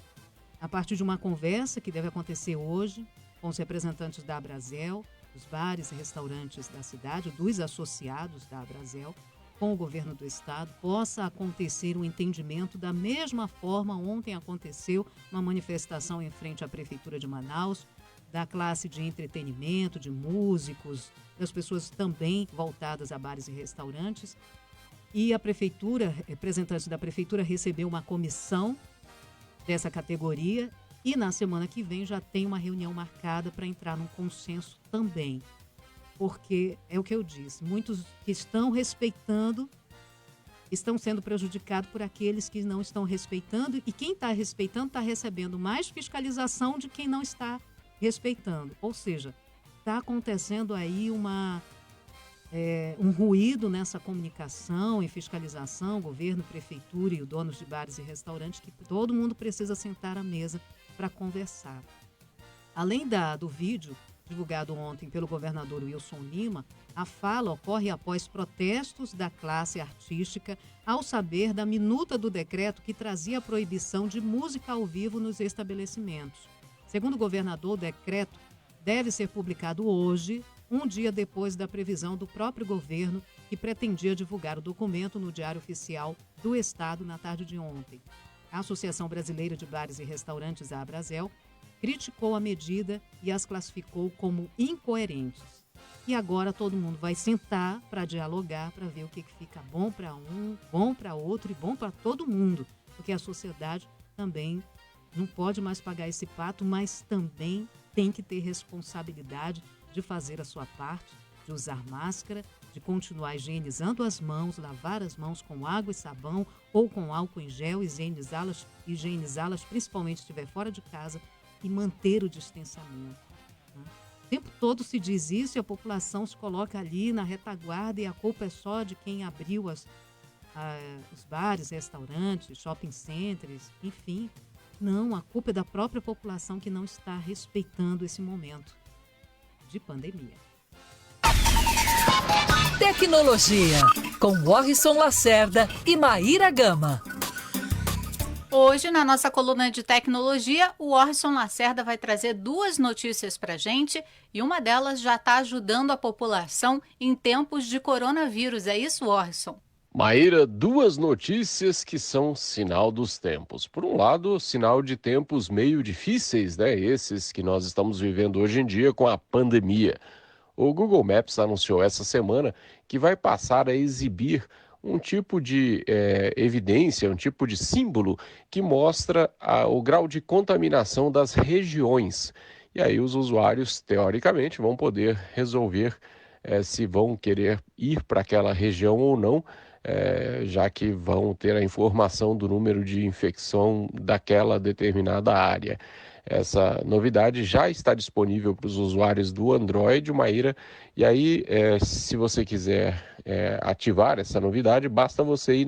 a partir de uma conversa que deve acontecer hoje com os representantes da Abrazel, dos bares e restaurantes da cidade, dos associados da Abrazel, com o governo do estado, possa acontecer um entendimento da mesma forma. Ontem aconteceu uma manifestação em frente à Prefeitura de Manaus, da classe de entretenimento, de músicos, das pessoas também voltadas a bares e restaurantes. E a prefeitura, representantes da prefeitura, recebeu uma comissão dessa categoria e na semana que vem já tem uma reunião marcada para entrar num consenso também. Porque é o que eu disse, muitos que estão respeitando estão sendo prejudicados por aqueles que não estão respeitando, e quem está respeitando está recebendo mais fiscalização de quem não está respeitando. Ou seja, está acontecendo aí um ruído nessa comunicação e fiscalização, governo, prefeitura e os donos de bares e restaurantes, que todo mundo precisa sentar à mesa para conversar. Além do vídeo divulgado ontem pelo governador Wilson Lima, a fala ocorre após protestos da classe artística ao saber da minuta do decreto que trazia a proibição de música ao vivo nos estabelecimentos. Segundo o governador, o decreto deve ser publicado hoje, um dia depois da previsão do próprio governo, que pretendia divulgar o documento no Diário Oficial do Estado na tarde de ontem. A Associação Brasileira de Bares e Restaurantes, a Abrasel, criticou a medida e as classificou como incoerentes. E agora todo mundo vai sentar para dialogar, para ver o que fica bom para um, bom para outro e bom para todo mundo. Porque a sociedade também não pode mais pagar esse pato, mas também tem que ter responsabilidade de fazer a sua parte, de usar máscara, de continuar higienizando as mãos, lavar as mãos com água e sabão ou com álcool em gel, higienizá-las principalmente se estiver fora de casa, e manter o distanciamento. O tempo todo se diz isso e a população se coloca ali na retaguarda e a culpa é só de quem abriu os bares, restaurantes, shopping centers, enfim. Não, a culpa é da própria população que não está respeitando esse momento de pandemia. Tecnologia, com Warrison Lacerda e Maíra Gama. Hoje, na nossa coluna de tecnologia, o Warrison Lacerda vai trazer 2 notícias para a gente e uma delas já está ajudando a população em tempos de coronavírus. É isso, Warrison? Maíra, 2 notícias que são sinal dos tempos. Por um lado, sinal de tempos meio difíceis, né? Esses que nós estamos vivendo hoje em dia com a pandemia. O Google Maps anunciou essa semana que vai passar a exibir um tipo de evidência, um tipo de símbolo que mostra o grau de contaminação das regiões. E aí os usuários, teoricamente, vão poder resolver se vão querer ir para aquela região ou não, já que vão ter a informação do número de infecção daquela determinada área. Essa novidade já está disponível para os usuários do Android, Maíra, e aí se você quiser ativar essa novidade, basta você ir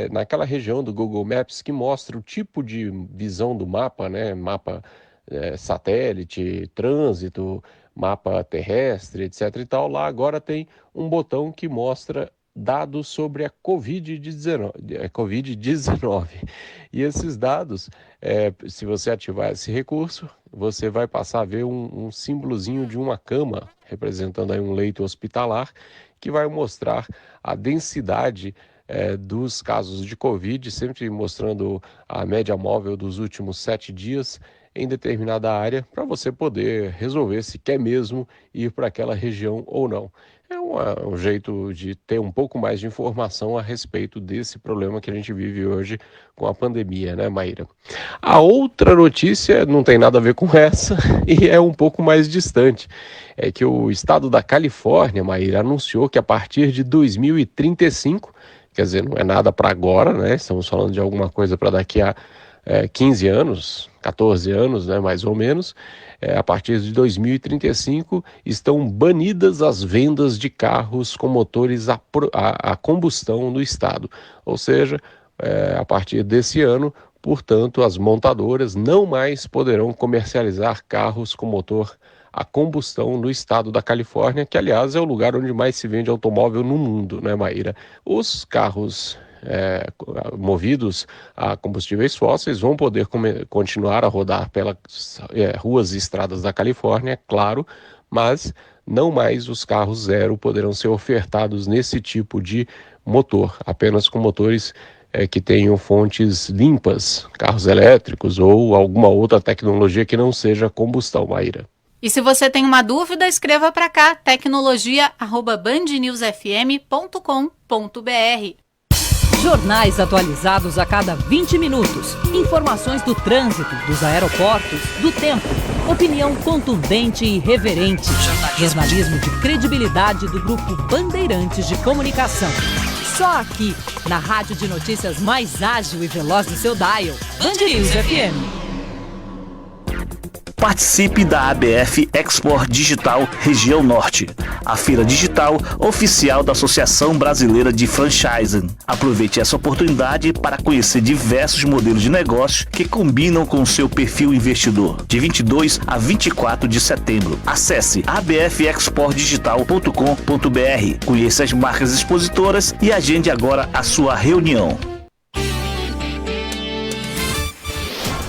naquela região do Google Maps que mostra o tipo de visão do mapa, né? Mapa satélite, trânsito, mapa terrestre, etc. e tal. Lá agora tem um botão que mostra dados sobre a Covid-19. E esses dados, se você ativar esse recurso, você vai passar a ver um símbolozinho de uma cama, representando aí um leito hospitalar, que vai mostrar a densidade dos casos de Covid, sempre mostrando a média móvel dos últimos 7 dias em determinada área, para você poder resolver se quer mesmo ir para aquela região ou não. É um jeito de ter um pouco mais de informação a respeito desse problema que a gente vive hoje com a pandemia, né, Maíra? A outra notícia não tem nada a ver com essa e é um pouco mais distante. É que o estado da Califórnia, Maíra, anunciou que a partir de 2035, quer dizer, não é nada para agora, né? Estamos falando de alguma coisa para daqui a 15 anos, 14 anos, né, mais ou menos, a partir de 2035, estão banidas as vendas de carros com motores a combustão no estado. Ou seja, a partir desse ano, portanto, as montadoras não mais poderão comercializar carros com motor a combustão no estado da Califórnia, que, aliás, é o lugar onde mais se vende automóvel no mundo, né, Maíra? Os carros movidos a combustíveis fósseis vão poder continuar a rodar pelas ruas e estradas da Califórnia, claro, mas não mais os carros zero poderão ser ofertados nesse tipo de motor, apenas com motores que tenham fontes limpas, carros elétricos ou alguma outra tecnologia que não seja combustão, Maíra. E se você tem uma dúvida, escreva para cá, tecnologia@bandnewsfm.com.br. Jornais atualizados a cada 20 minutos. Informações do trânsito, dos aeroportos, do tempo. Opinião contundente e irreverente. Jornalismo de credibilidade do Grupo Bandeirantes de Comunicação. Só aqui, na rádio de notícias mais ágil e veloz do seu dial. Band News FM. Participe da ABF Export Digital Região Norte, a feira digital oficial da Associação Brasileira de Franchising. Aproveite essa oportunidade para conhecer diversos modelos de negócios que combinam com o seu perfil investidor. De 22 a 24 de setembro. Acesse abfexportdigital.com.br. Conheça as marcas expositoras e agende agora a sua reunião.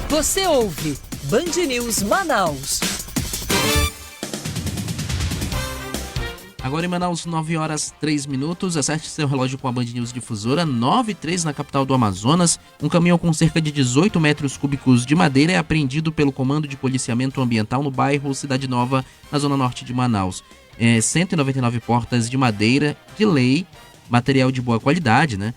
Você ouve Band News Manaus. Agora em Manaus, 9h03. Acerte seu relógio com a Band News Difusora, 9h03 na capital do Amazonas. Um caminhão com cerca de 18 metros cúbicos de madeira é apreendido pelo Comando de Policiamento Ambiental no bairro Cidade Nova, na zona norte de Manaus. 199 portas de madeira de lei, material de boa qualidade, né?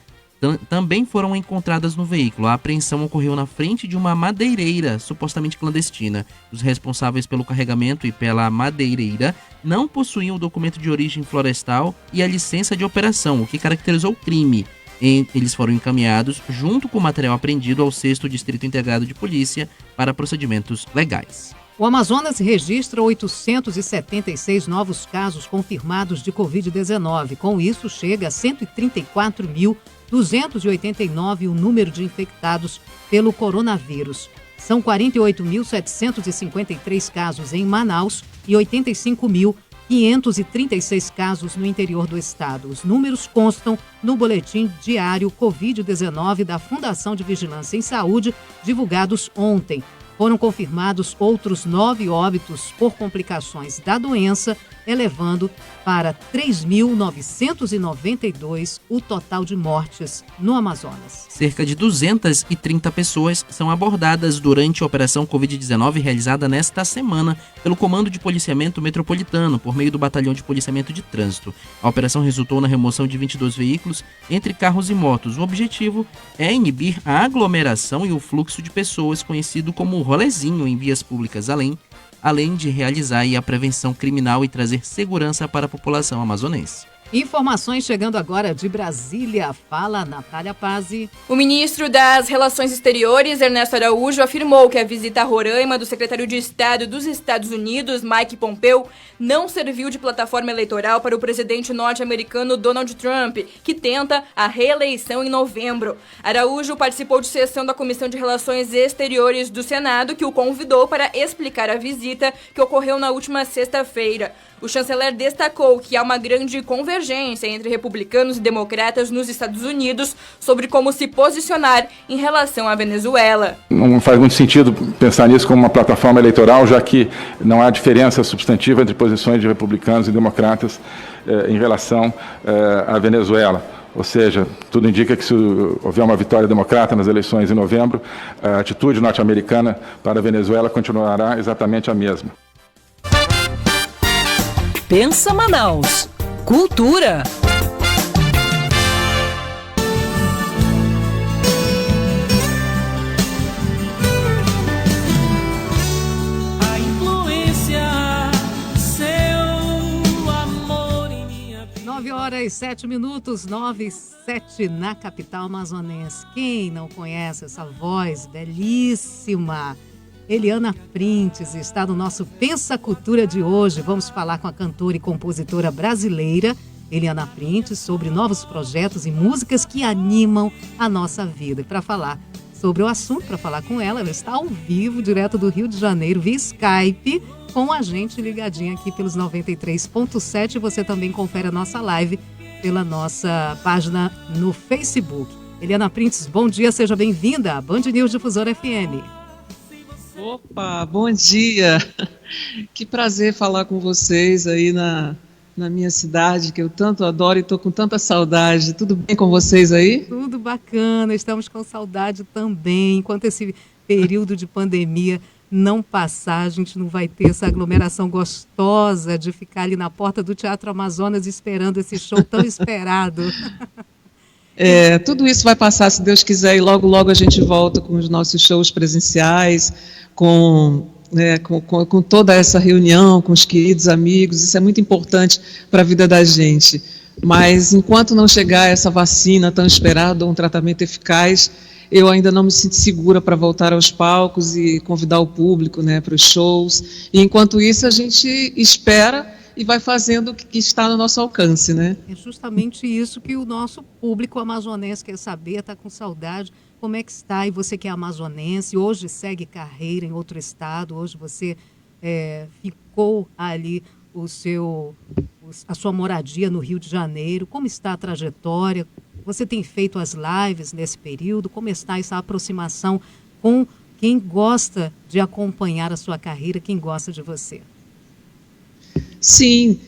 Também foram encontradas no veículo. A apreensão ocorreu na frente de uma madeireira supostamente clandestina. Os responsáveis pelo carregamento e pela madeireira não possuíam o documento de origem florestal e a licença de operação, o que caracterizou o crime. Eles foram encaminhados, junto com o material apreendido, ao 6º Distrito Integrado de Polícia para procedimentos legais. O Amazonas registra 876 novos casos confirmados de Covid-19. Com isso, chega a 134.289 o número de infectados pelo coronavírus. São 48.753 casos em Manaus e 85.536 casos no interior do estado. Os números constam no boletim diário Covid-19 da Fundação de Vigilância em Saúde, divulgados ontem. Foram confirmados outros 9 óbitos por complicações da doença, elevando para 3.992 o total de mortes no Amazonas. Cerca de 230 pessoas são abordadas durante a Operação Covid-19 realizada nesta semana pelo Comando de Policiamento Metropolitano, por meio do Batalhão de Policiamento de Trânsito. A operação resultou na remoção de 22 veículos, entre carros e motos. O objetivo é inibir a aglomeração e o fluxo de pessoas, conhecido como rolezinho em vias públicas, além de realizar a prevenção criminal e trazer segurança para a população amazonense. Informações chegando agora de Brasília. Fala, Natália Pazzi. O ministro das Relações Exteriores, Ernesto Araújo, afirmou que a visita a Roraima do secretário de Estado dos Estados Unidos, Mike Pompeo, não serviu de plataforma eleitoral para o presidente norte-americano Donald Trump, que tenta a reeleição em novembro. Araújo participou de sessão da Comissão de Relações Exteriores do Senado, que o convidou para explicar a visita que ocorreu na última sexta-feira. O chanceler destacou que há uma grande convergência entre republicanos e democratas nos Estados Unidos sobre como se posicionar em relação à Venezuela. Não faz muito sentido pensar nisso como uma plataforma eleitoral, já que não há diferença substantiva entre posições de republicanos e democratas em relação à Venezuela. Ou seja, tudo indica que se houver uma vitória democrata nas eleições em novembro, a atitude norte-americana para a Venezuela continuará exatamente a mesma. Pensa Manaus. Cultura. A influência, seu amor em minha vida. 9h07, 9h07 na capital amazonense. Quem não conhece essa voz belíssima? Eliana Printes está no nosso Pensa Cultura de hoje. Vamos falar com a cantora e compositora brasileira Eliana Printes sobre novos projetos e músicas que animam a nossa vida. E para falar sobre o assunto, para falar com ela está ao vivo, direto do Rio de Janeiro, via Skype, com a gente ligadinha aqui pelos 93.7. Você também confere a nossa live pela nossa página no Facebook. Eliana Printes, bom dia, seja bem-vinda à Band News Difusora FM. Opa, bom dia! Que prazer falar com vocês aí na minha cidade, que eu tanto adoro e estou com tanta saudade. Tudo bem com vocês aí? Tudo bacana, estamos com saudade também. Enquanto esse período de pandemia não passar, a gente não vai ter essa aglomeração gostosa de ficar ali na porta do Teatro Amazonas esperando esse show tão esperado. Tudo isso vai passar, se Deus quiser, e logo, logo a gente volta com os nossos shows presenciais, com toda essa reunião, com os queridos amigos. Isso é muito importante para a vida da gente. Mas, enquanto não chegar essa vacina tão esperada, um tratamento eficaz, eu ainda não me sinto segura para voltar aos palcos e convidar o público, né, para os shows. E enquanto isso a gente espera e vai fazendo o que está no nosso alcance, né? É justamente isso que o nosso público amazonense quer saber, está com saudade. Como é que está? E você que é amazonense, hoje segue carreira em outro estado, hoje você ficou ali a sua moradia no Rio de Janeiro. Como está a trajetória? Você tem feito as lives nesse período? Como está essa aproximação com quem gosta de acompanhar a sua carreira, quem gosta de você? Sim,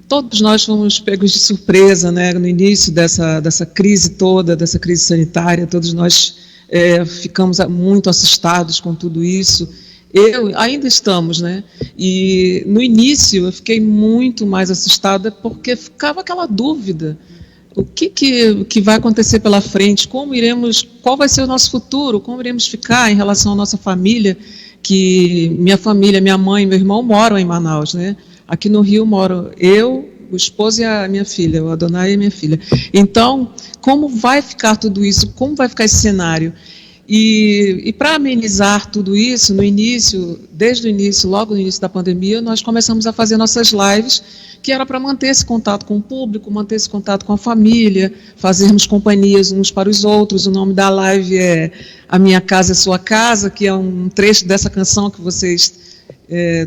todos nós fomos pegos de surpresa, né, no início dessa crise toda, dessa crise sanitária. Todos nós ficamos muito assustados com tudo isso. Ainda estamos, né? E no início eu fiquei muito mais assustada porque ficava aquela dúvida: o que vai acontecer pela frente? Qual vai ser o nosso futuro? Como iremos ficar em relação à nossa família? Que minha família, minha mãe e meu irmão moram em Manaus, né? Aqui no Rio moro eu, o esposo e a minha filha, o Adonai e a minha filha. Então, como vai ficar tudo isso? Como vai ficar esse cenário? E para amenizar tudo isso, desde o início, logo no início da pandemia, nós começamos a fazer nossas lives, que era para manter esse contato com o público, manter esse contato com a família, fazermos companhias uns para os outros. O nome da live é A Minha Casa é Sua Casa, que é um trecho dessa canção que vocês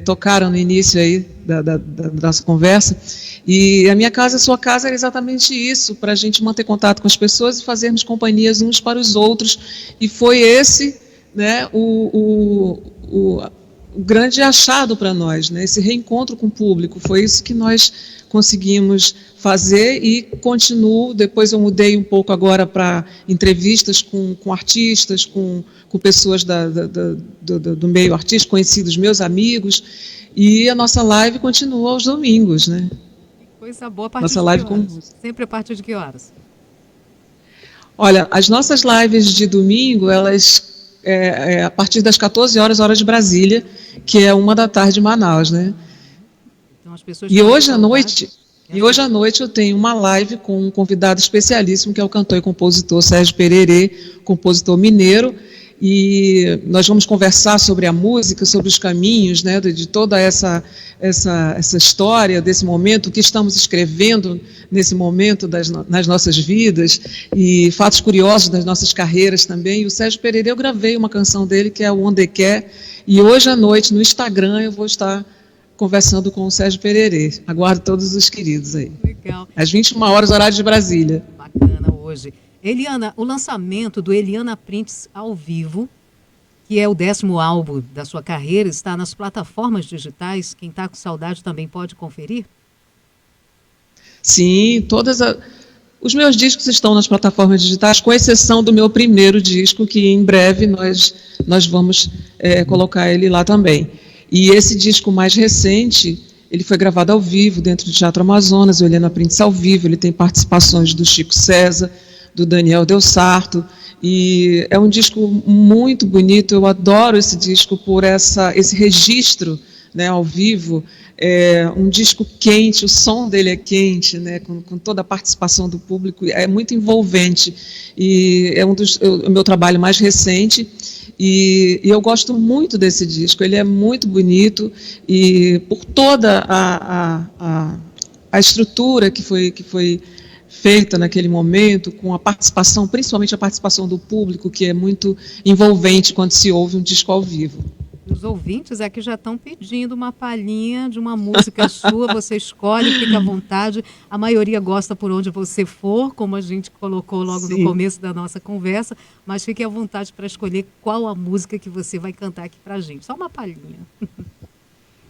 tocaram no início aí da nossa conversa. E A Minha Casa é Sua Casa era exatamente isso, para a gente manter contato com as pessoas e fazermos companhias uns para os outros. E foi esse, né, o grande achado para nós, né, esse reencontro com o público. Foi isso que nós conseguimos fazer e continuo. Depois eu mudei um pouco agora para entrevistas com artistas, com pessoas do meio artístico, conhecidos, meus amigos, e a nossa live continua aos domingos, né? Coisa boa. A partir nossa de live que horas? Sempre a partir de que horas? Olha, as nossas lives de domingo, elas a partir das 14 horas, hora de Brasília, que é 13h em Manaus, né? Então, as pessoas E hoje à noite eu tenho uma live com um convidado especialíssimo, que é o cantor e compositor Sérgio Pererê, compositor mineiro, e nós vamos conversar sobre a música, sobre os caminhos, né, de toda essa história desse momento, o que estamos escrevendo nesse momento nas nossas vidas, e fatos curiosos das nossas carreiras também. E o Sérgio Pererê, eu gravei uma canção dele, que é o Onde Quer, e hoje à noite, no Instagram, eu vou estar conversando com o Sérgio Pererê. Aguardo todos os queridos aí. Legal. Às 21 horas, horário de Brasília. Bacana hoje. Eliana, o lançamento do Eliana Prints ao vivo, que é o 10º álbum da sua carreira, está nas plataformas digitais. Quem está com saudade também pode conferir? Sim, os meus discos estão nas plataformas digitais, com exceção do meu primeiro disco, que em breve nós vamos colocar ele lá também. E esse disco mais recente, ele foi gravado ao vivo dentro do Teatro Amazonas, o Eliana Prints ao vivo. Ele tem participações do Chico César, do Daniel Del Sarto, e é um disco muito bonito. Eu adoro esse disco por esse registro, né, ao vivo. É um disco quente, o som dele é quente, né, com toda a participação do público, é muito envolvente, e é o meu trabalho mais recente, e eu gosto muito desse disco. Ele é muito bonito, e por toda a estrutura que foi feita naquele momento, com a participação, principalmente a participação do público, que é muito envolvente quando se ouve um disco ao vivo. Os ouvintes aqui já estão pedindo uma palhinha de uma música sua. Você escolhe, fica à vontade. A maioria gosta por onde você for, como a gente colocou logo no começo da nossa conversa, mas fique à vontade para escolher qual a música que você vai cantar aqui para a gente. Só uma palhinha.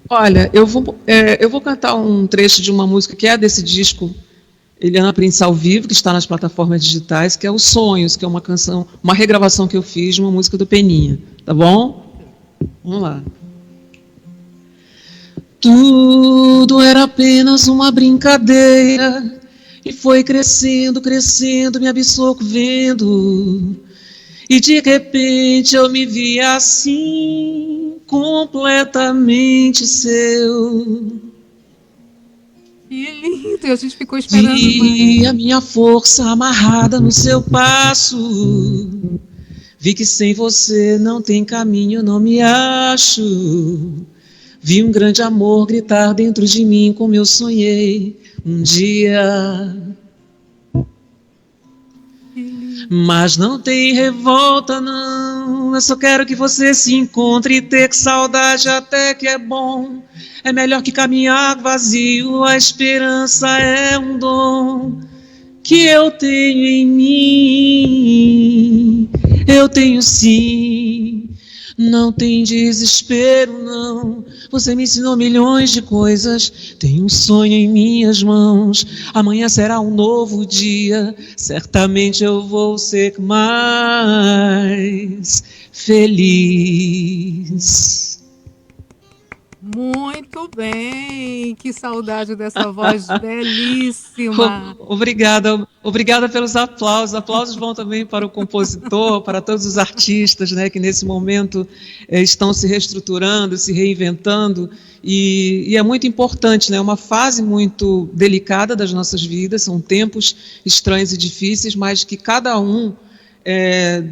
Olha, eu vou cantar um trecho de uma música que é desse disco Eliana Prints ao vivo, que está nas plataformas digitais, que é o Sonhos, que é uma canção, uma regravação que eu fiz de uma música do Peninha. Tá bom? Vamos lá. Tudo era apenas uma brincadeira, e foi crescendo, crescendo, me absorvendo, e de repente eu me vi assim, completamente seu. Que lindo, e a gente ficou esperando. Vi a minha força amarrada no seu passo, Vi que sem você não tem caminho, não me acho. Vi um grande amor gritar dentro de mim como eu sonhei um dia. Mas não tem revolta, não. Eu só quero que você se encontre e ter saudade até que é bom. É melhor que caminhar vazio. A esperança é um dom que eu tenho em mim. Eu tenho sim. Não tem desespero, não. Você me ensinou milhões de coisas. Tem um sonho em minhas mãos. Amanhã será um novo dia. Certamente eu vou ser mais feliz. Muito bem, que saudade dessa voz belíssima. Obrigada pelos aplausos. Aplausos vão também para o compositor, para todos os artistas, né, que nesse momento estão se reestruturando, se reinventando, e é muito importante, né, uma fase muito delicada das nossas vidas, são tempos estranhos e difíceis, mas que cada um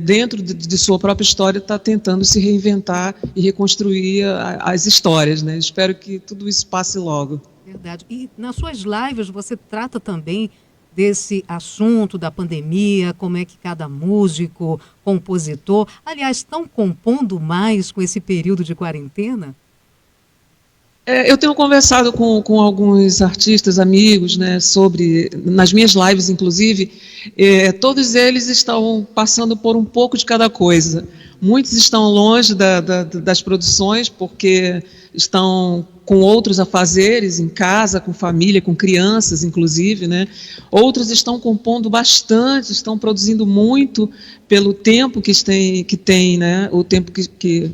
dentro de sua própria história está tentando se reinventar e reconstruir as histórias, né? Espero que tudo isso passe logo. Verdade. E nas suas lives você trata também desse assunto da pandemia, como é que cada músico, compositor, aliás, estão compondo mais com esse período de quarentena? Eu tenho conversado com alguns artistas, amigos, né, nas minhas lives, inclusive, todos eles estão passando por um pouco de cada coisa. Muitos estão longe das produções, porque estão com outros afazeres, em casa, com família, com crianças, inclusive, né? Outros estão compondo bastante, estão produzindo muito pelo tempo que tem, né? O tempo que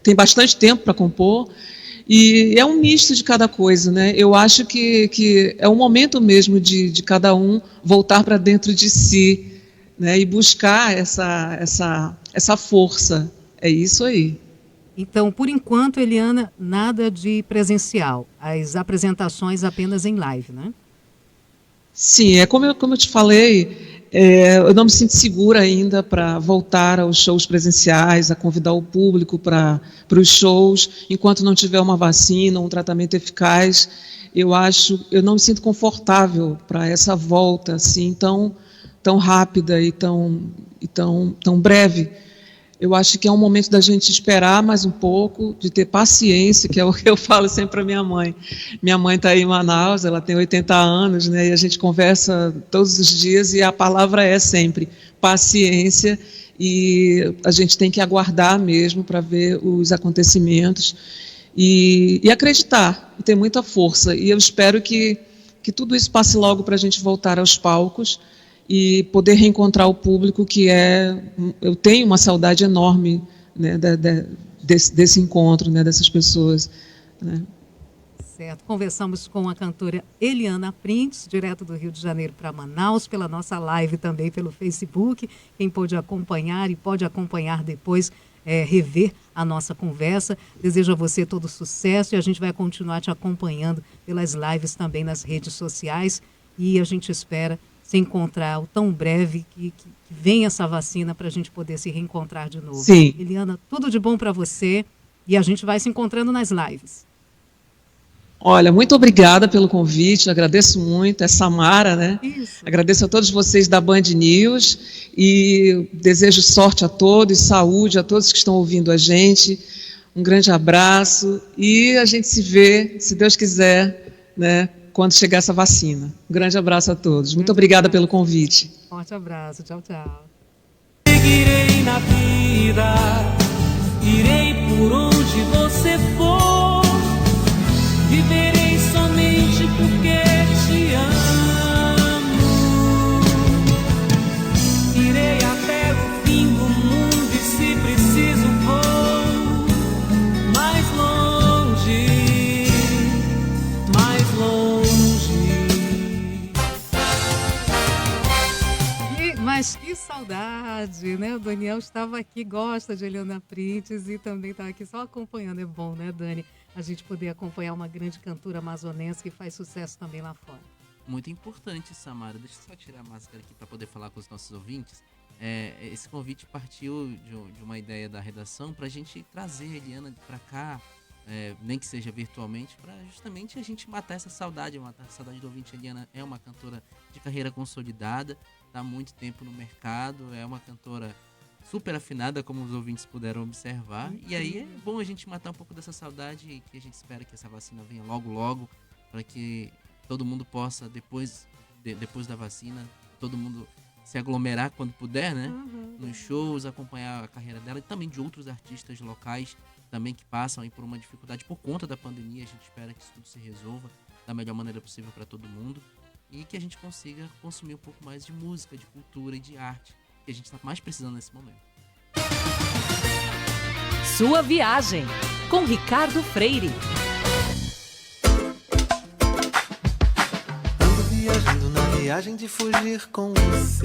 tem bastante tempo para compor, e é um misto de cada coisa, né? Eu acho que é um momento mesmo de cada um voltar para dentro de si, né? E buscar essa força. É isso aí. Então, por enquanto, Eliana, nada de presencial. As apresentações apenas em live, né? Sim, como eu te falei, eu não me sinto segura ainda para voltar aos shows presenciais, a convidar o público para os shows, enquanto não tiver uma vacina, um tratamento eficaz. Eu não me sinto confortável para essa volta assim tão rápida e tão breve. Eu acho que é um momento da gente esperar mais um pouco, de ter paciência, que é o que eu falo sempre para minha mãe. Minha mãe está aí em Manaus, ela tem 80 anos, né, e a gente conversa todos os dias, e a palavra é sempre paciência, e a gente tem que aguardar mesmo para ver os acontecimentos e acreditar, e ter muita força. E eu espero que tudo isso passe logo para a gente voltar aos palcos e poder reencontrar o público, eu tenho uma saudade enorme, né, desse encontro, né, dessas pessoas, né. Certo. Conversamos com a cantora Eliana Prints, direto do Rio de Janeiro para Manaus, pela nossa live também pelo Facebook. Quem pôde acompanhar e pode acompanhar depois, rever a nossa conversa. Desejo a você todo sucesso, e a gente vai continuar te acompanhando pelas lives também nas redes sociais, e a gente espera se encontrar o tão breve que venha essa vacina para a gente poder se reencontrar de novo. Sim. Eliana, tudo de bom para você, e a gente vai se encontrando nas lives. Olha, muito obrigada pelo convite, agradeço muito, é Samara, né? Isso. Agradeço a todos vocês da Band News e desejo sorte a todos, saúde a todos que estão ouvindo a gente, um grande abraço, e a gente se vê, se Deus quiser, né, quando chegar essa vacina. Um grande abraço a todos. Muito obrigada pelo convite. Forte abraço. Tchau, tchau. Seguirei na vida, irei por onde você for, viverei somente porque te amo. Irei até o fim do mundo e, se preciso, vou mais longe, mais longe. Mas que saudade, né? O Daniel estava aqui, gosta de Eliana Prints, e também está aqui só acompanhando. É bom, né, Dani? A gente poder acompanhar uma grande cantora amazonense que faz sucesso também lá fora. Muito importante, Samara. Deixa eu só tirar a máscara aqui para poder falar com os nossos ouvintes. esse convite partiu de uma ideia da redação para a gente trazer a Eliana para cá, nem que seja virtualmente, para justamente a gente matar essa saudade do ouvinte. A Eliana é uma cantora de carreira consolidada, está há muito tempo no mercado, é uma cantora super afinada, como os ouvintes puderam observar. E aí é bom a gente matar um pouco dessa saudade, e que a gente espera que essa vacina venha logo, para que todo mundo possa, depois da vacina, todo mundo se aglomerar quando puder, né? Nos shows, acompanhar a carreira dela e também de outros artistas locais também que passam aí por uma dificuldade por conta da pandemia. A gente espera que isso tudo se resolva da melhor maneira possível para todo mundo e que a gente consiga consumir um pouco mais de música, de cultura e de arte, que a gente está mais precisando nesse momento. Sua viagem, com Ricardo Freire. Ando viajando na viagem de fugir com você.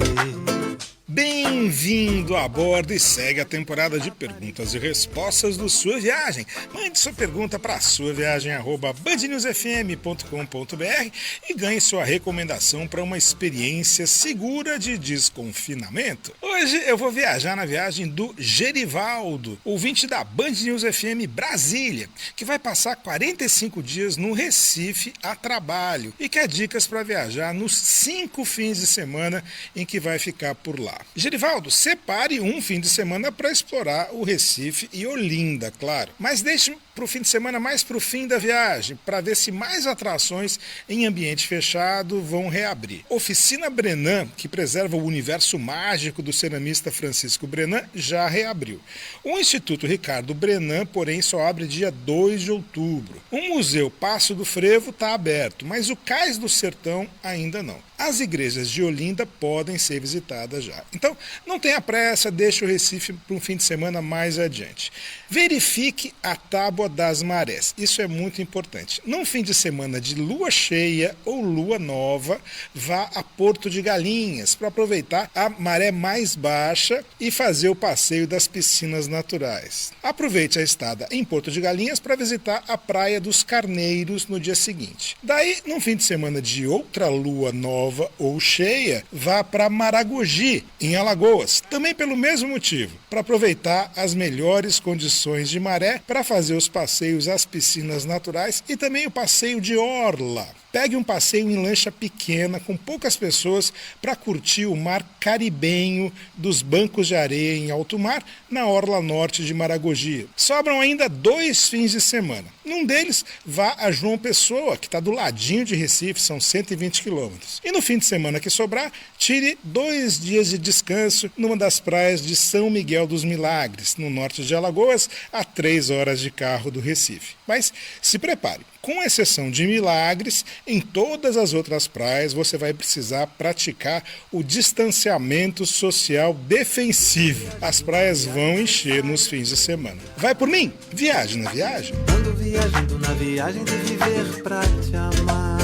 Bem-vindo a bordo e segue a temporada de perguntas e respostas do Sua Viagem. Mande sua pergunta para suaviagem@bandnewsfm.com.br e ganhe sua recomendação para uma experiência segura de desconfinamento. Hoje eu vou viajar na viagem do Gerivaldo, ouvinte da Band News FM Brasília, que vai passar 45 dias no Recife a trabalho e quer dicas para viajar nos 5 fins de semana em que vai ficar por lá. Gerivaldo, separe um fim de semana para explorar o Recife e Olinda, claro. Mas deixe para o fim de semana mais para o fim da viagem, para ver se mais atrações em ambiente fechado vão reabrir. Oficina Brenan, que preserva o universo mágico do ceramista Francisco Brenan, já reabriu. O Instituto Ricardo Brenan, porém, só abre dia 2 de outubro. O Museu Passo do Frevo está aberto, mas o Cais do Sertão ainda não. As igrejas de Olinda podem ser visitadas já. Então, não tenha pressa, deixe o Recife para um fim de semana mais adiante. Verifique a tábua das marés. Isso é muito importante. Num fim de semana de lua cheia ou lua nova, vá a Porto de Galinhas para aproveitar a maré mais baixa e fazer o passeio das piscinas naturais. Aproveite a estada em Porto de Galinhas para visitar a Praia dos Carneiros no dia seguinte. Daí, num fim de semana de outra lua nova ou cheia, vá para Maragogi, em Alagoas, também pelo mesmo motivo, para aproveitar as melhores condições de maré para fazer os passeios às piscinas naturais e também o passeio de orla. Pegue um passeio em lancha pequena com poucas pessoas para curtir o mar caribenho dos bancos de areia em alto mar na orla norte de Maragogi. Sobram ainda 2 fins de semana. Num deles, vá a João Pessoa, que está do ladinho de Recife, são 120 quilômetros. E no fim de semana que sobrar, tire 2 dias de descanso numa das praias de São Miguel dos Milagres, no norte de Alagoas, a 3 horas de carro do Recife. Mas se prepare. Com exceção de Milagres, em todas as outras praias você vai precisar praticar o distanciamento social defensivo. As praias vão encher nos fins de semana. Vai por mim? Viaje na viagem. Ando viajando na viagem de viver pra te amar.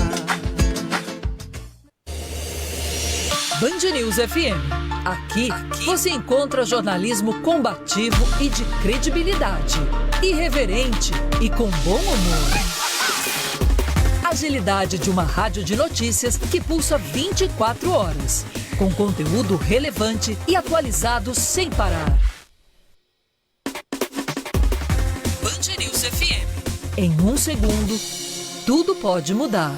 Band News FM. Aqui você encontra jornalismo combativo e de credibilidade. Irreverente e com bom humor. Agilidade de uma rádio de notícias que pulsa 24 horas, com conteúdo relevante e atualizado sem parar. Band News FM. Em 1 segundo, tudo pode mudar.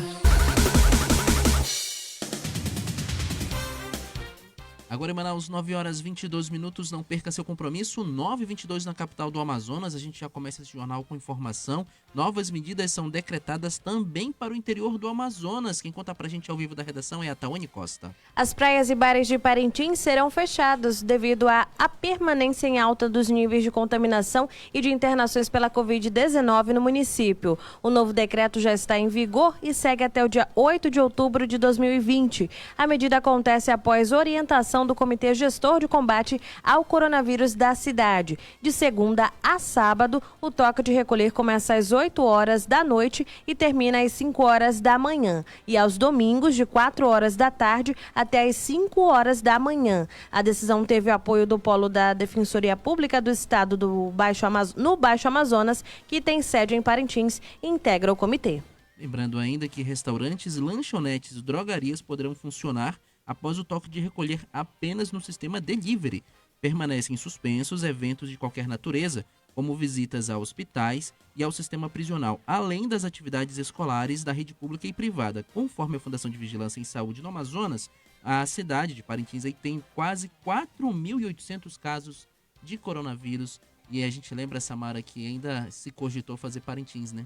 Agora em Manaus, 9 horas 22 minutos, não perca seu compromisso, 9h22 na capital do Amazonas. A gente já começa esse jornal com informação. Novas medidas são decretadas também para o interior do Amazonas. Quem conta pra gente ao vivo da redação é a Tawane Costa. As praias e bares de Parintins serão fechados devido à permanência em alta dos níveis de contaminação e de internações pela Covid-19 no município. O novo decreto já está em vigor e segue até o dia 8 de outubro de 2020. A medida acontece após orientação do Comitê Gestor de Combate ao Coronavírus da cidade. De segunda a sábado, o toque de recolher começa às 8 horas da noite e termina às 5 horas da manhã. E aos domingos, de 4 horas da tarde até às 5 horas da manhã. A decisão teve o apoio do Polo da Defensoria Pública do Estado no Baixo Amazonas, que tem sede em Parintins e integra o comitê. Lembrando ainda que restaurantes, lanchonetes e drogarias poderão funcionar após o toque de recolher apenas no sistema delivery. Permanecem suspensos eventos de qualquer natureza, como visitas a hospitais e ao sistema prisional, além das atividades escolares da rede pública e privada. Conforme a Fundação de Vigilância em Saúde no Amazonas, a cidade de Parintins aí tem quase 4.800 casos de coronavírus. E a gente lembra, Samara, que ainda se cogitou fazer Parintins, né?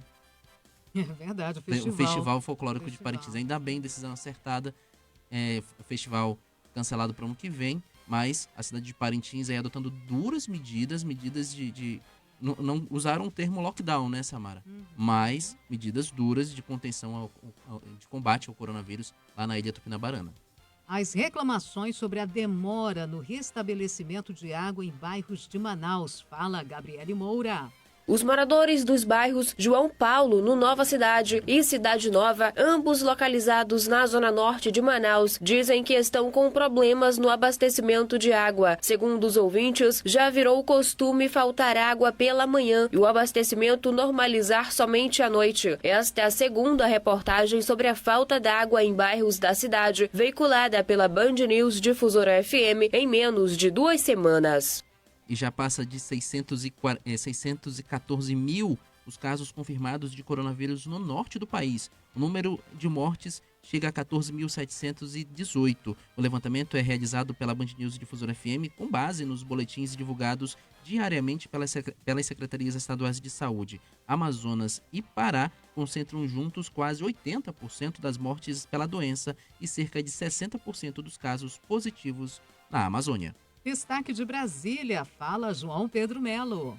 É verdade, o Festival Folclórico de Parintins. Ainda bem, decisão acertada. O festival cancelado para o ano que vem, mas a cidade de Parintins aí adotando duras medidas de não usaram o termo lockdown, né, Samara? Mas medidas duras de contenção, de combate ao coronavírus lá na ilha Tupinabarana. As reclamações sobre a demora no restabelecimento de água em bairros de Manaus. Fala Gabriele Moura. Os moradores dos bairros João Paulo, no Nova Cidade, e Cidade Nova, ambos localizados na zona norte de Manaus, dizem que estão com problemas no abastecimento de água. Segundo os ouvintes, já virou costume faltar água pela manhã e o abastecimento normalizar somente à noite. Esta é a segunda reportagem sobre a falta d'água em bairros da cidade, veiculada pela Band News Difusora FM em menos de 2 semanas. E já passa de 614 mil os casos confirmados de coronavírus no norte do país. O número de mortes chega a 14.718. O levantamento é realizado pela Band News Difusora FM com base nos boletins divulgados diariamente pelas secretarias estaduais de saúde. Amazonas e Pará concentram juntos quase 80% das mortes pela doença e cerca de 60% dos casos positivos na Amazônia. Destaque de Brasília, fala João Pedro Melo.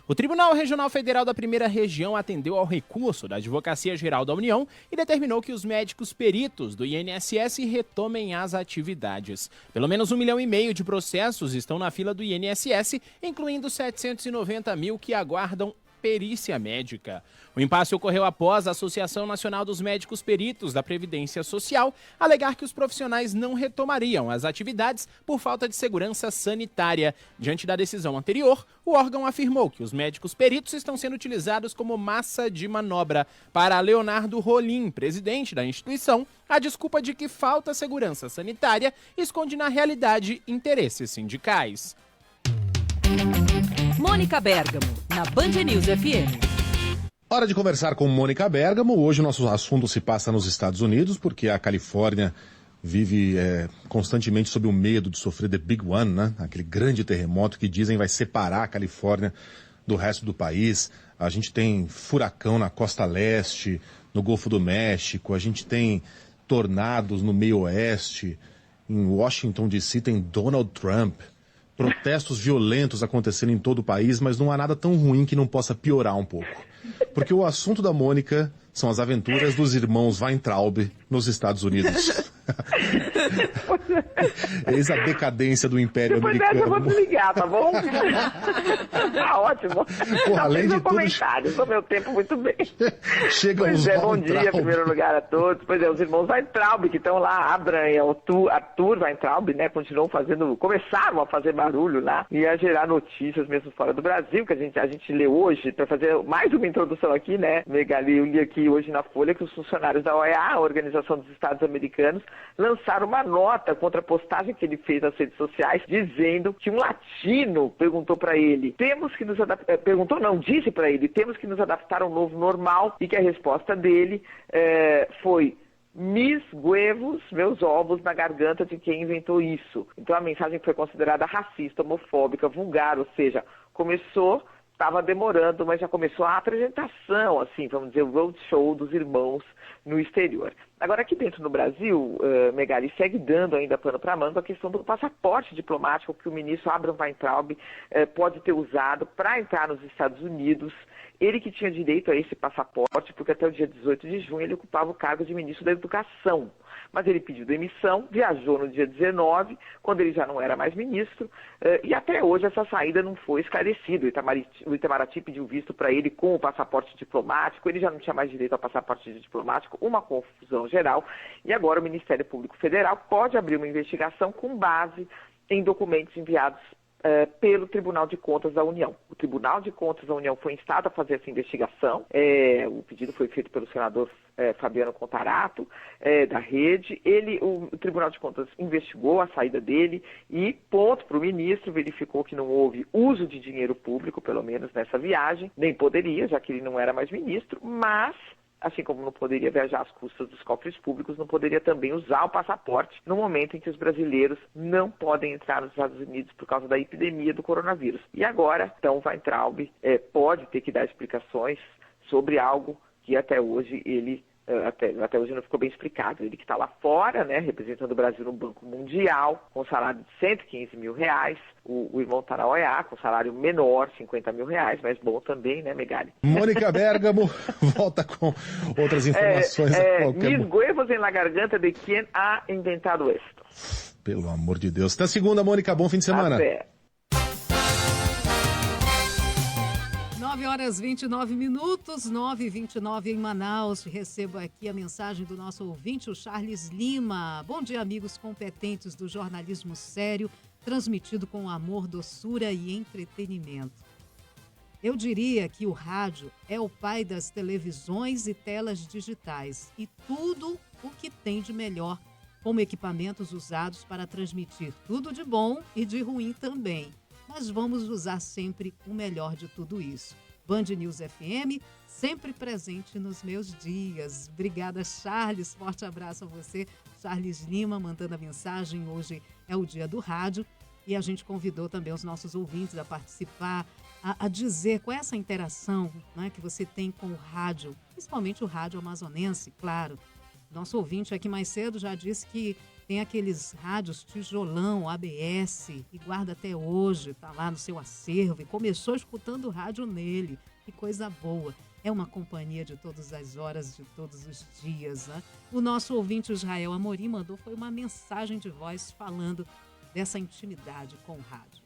O Tribunal Regional Federal da Primeira Região atendeu ao recurso da Advocacia Geral da União e determinou que os médicos peritos do INSS retomem as atividades. Pelo menos 1,5 milhão de processos estão na fila do INSS, incluindo 790 mil que aguardam perícia médica. O impasse ocorreu após a Associação Nacional dos Médicos Peritos da Previdência Social alegar que os profissionais não retomariam as atividades por falta de segurança sanitária. Diante da decisão anterior, o órgão afirmou que os médicos peritos estão sendo utilizados como massa de manobra. Para Leonardo Rolim, presidente da instituição, a desculpa de que falta segurança sanitária esconde na realidade interesses sindicais. Mônica Bergamo, na Band News FM. Hora de conversar com Mônica Bergamo. Hoje o nosso assunto se passa nos Estados Unidos, porque a Califórnia vive constantemente sob o medo de sofrer The Big One, né? Aquele grande terremoto que dizem vai separar a Califórnia do resto do país. A gente tem furacão na costa leste, no Golfo do México, a gente tem tornados no meio oeste, em Washington DC tem Donald Trump. Protestos violentos acontecendo em todo o país, mas não há nada tão ruim que não possa piorar um pouco. Porque o assunto da Mônica são as aventuras dos irmãos Weintraub nos Estados Unidos. Eis a decadência do Império Americano. Depois eu vou te ligar, tá bom? Tá ótimo. Porra, além de tudo... comentários, do meu tempo muito bem. Chegam pois os bom dia, em primeiro lugar a todos. Pois é, os irmãos Weintraub, que estão lá, Arthur Weintraub, né, começaram a fazer barulho lá e a gerar notícias mesmo fora do Brasil, que a gente lê hoje, para fazer mais uma introdução aqui, né, Megali, eu li aqui hoje na Folha que os funcionários da OEA, a Organização dos Estados Americanos, lançaram uma nota contra a postagem que ele fez nas redes sociais, dizendo que um latino perguntou para ele, disse para ele, temos que nos adaptar ao novo normal, e que a resposta dele foi: mis huevos, meus ovos na garganta de quem inventou isso. Então a mensagem foi considerada racista, homofóbica, vulgar, ou seja, estava demorando, mas já começou a apresentação, assim, vamos dizer, o roadshow dos irmãos no exterior. Agora, aqui dentro no Brasil, Megali, segue dando ainda pano para manga a questão do passaporte diplomático que o ministro Abraham Weintraub pode ter usado para entrar nos Estados Unidos. Ele que tinha direito a esse passaporte, porque até o dia 18 de junho ele ocupava o cargo de ministro da Educação. Mas ele pediu demissão, viajou no dia 19, quando ele já não era mais ministro, e até hoje essa saída não foi esclarecida. O Itamaraty pediu visto para ele com o passaporte diplomático, ele já não tinha mais direito ao passaporte diplomático, uma confusão geral, e agora o Ministério Público Federal pode abrir uma investigação com base em documentos enviados pelo Tribunal de Contas da União. O Tribunal de Contas da União foi instado a fazer essa investigação. O pedido foi feito pelo senador Fabiano Contarato, da Rede. O Tribunal de Contas investigou a saída dele e, ponto para o ministro, verificou que não houve uso de dinheiro público, pelo menos nessa viagem. Nem poderia, já que ele não era mais ministro, mas, assim como não poderia viajar às custas dos cofres públicos, não poderia também usar o passaporte no momento em que os brasileiros não podem entrar nos Estados Unidos por causa da epidemia do coronavírus. E agora, então, Weintraub pode ter que dar explicações sobre algo que até hoje ele até hoje não ficou bem explicado. Ele que está lá fora, né, representando o Brasil no Banco Mundial, com salário de R$115 mil. O irmão está na OEA, com salário menor, R$50 mil, mas bom também, né, Megali? Mônica Bergamo volta com outras informações. Mis huevos en la garganta de quien ha inventado esto. Pelo amor de Deus. Até segunda, Mônica. Bom fim de semana. Até. 9h29, 9h29 em Manaus. Recebo aqui a mensagem do nosso ouvinte, o Charles Lima. Bom dia, amigos competentes do jornalismo sério, transmitido com amor, doçura e entretenimento. Eu diria que o rádio é o pai das televisões e telas digitais e tudo o que tem de melhor, como equipamentos usados para transmitir tudo de bom e de ruim também. Mas vamos usar sempre o melhor de tudo isso. Band News FM, sempre presente nos meus dias. Obrigada, Charles. Forte abraço a você. Charles Lima mandando a mensagem. Hoje é o dia do rádio e a gente convidou também os nossos ouvintes a participar, a dizer qual é essa interação, né, que você tem com o rádio, principalmente o rádio amazonense, claro. Nosso ouvinte aqui mais cedo já disse que tem aqueles rádios tijolão, ABS, e guarda até hoje, está lá no seu acervo, e começou escutando rádio nele. Que coisa boa. É uma companhia de todas as horas, de todos os dias, né? O nosso ouvinte Israel Amorim foi uma mensagem de voz falando dessa intimidade com o rádio.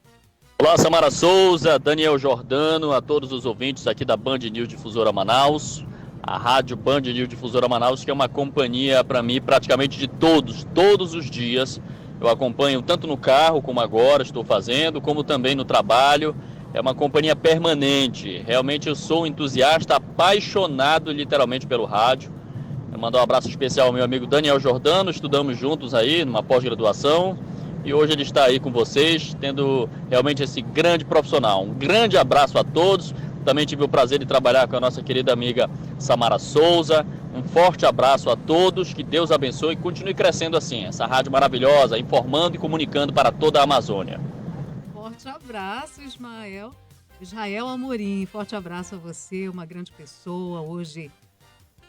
Olá, Samara Souza, Daniel Jordano, a todos os ouvintes aqui da Band News Difusora Manaus. A rádio Band News Difusora Manaus, que é uma companhia para mim praticamente de todos os dias. Eu acompanho tanto no carro, como agora estou fazendo, como também no trabalho. É uma companhia permanente. Realmente eu sou um entusiasta, apaixonado literalmente pelo rádio. Eu mando um abraço especial ao meu amigo Daniel Jordano, estudamos juntos aí numa pós-graduação. E hoje ele está aí com vocês, tendo realmente esse grande profissional. Um grande abraço a todos. Também tive o prazer de trabalhar com a nossa querida amiga Samara Souza. Um forte abraço a todos, que Deus abençoe e continue crescendo assim. Essa rádio maravilhosa, informando e comunicando para toda a Amazônia. Forte abraço, Israel Amorim. Forte abraço a você, uma grande pessoa. Hoje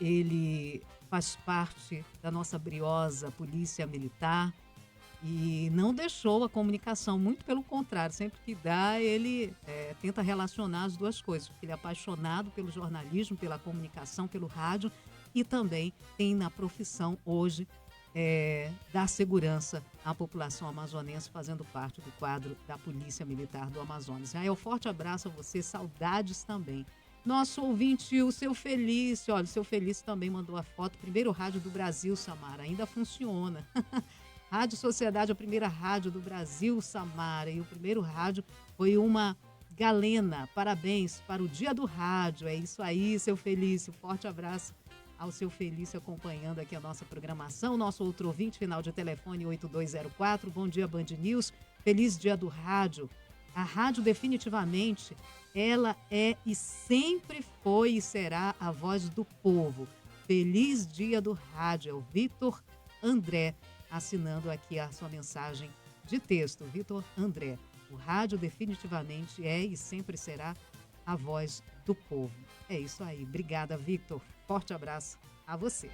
ele faz parte da nossa briosa Polícia Militar. E não deixou a comunicação, muito pelo contrário, sempre que dá, ele tenta relacionar as duas coisas, porque ele é apaixonado pelo jornalismo, pela comunicação, pelo rádio e também tem na profissão hoje dar segurança à população amazonense, fazendo parte do quadro da Polícia Militar do Amazonas. Israel, forte abraço a você, saudades também. Nosso ouvinte, o Seu Felício, olha, o Seu Felício também mandou a foto, primeiro rádio do Brasil, Samara, ainda funciona. Rádio Sociedade, a primeira rádio do Brasil, Samara, e o primeiro rádio foi uma galena. Parabéns para o Dia do Rádio. É isso aí, Seu Felício. Forte abraço ao Seu Felício acompanhando aqui a nossa programação. Nosso outro ouvinte, final de telefone 8204. Bom dia, Band News. Feliz Dia do Rádio. A rádio definitivamente, ela é e sempre foi e será a voz do povo. Feliz Dia do Rádio. É o Vitor André assinando aqui a sua mensagem de texto. Vitor André, o rádio definitivamente é e sempre será a voz do povo. É isso aí. Obrigada, Victor. Forte abraço a você.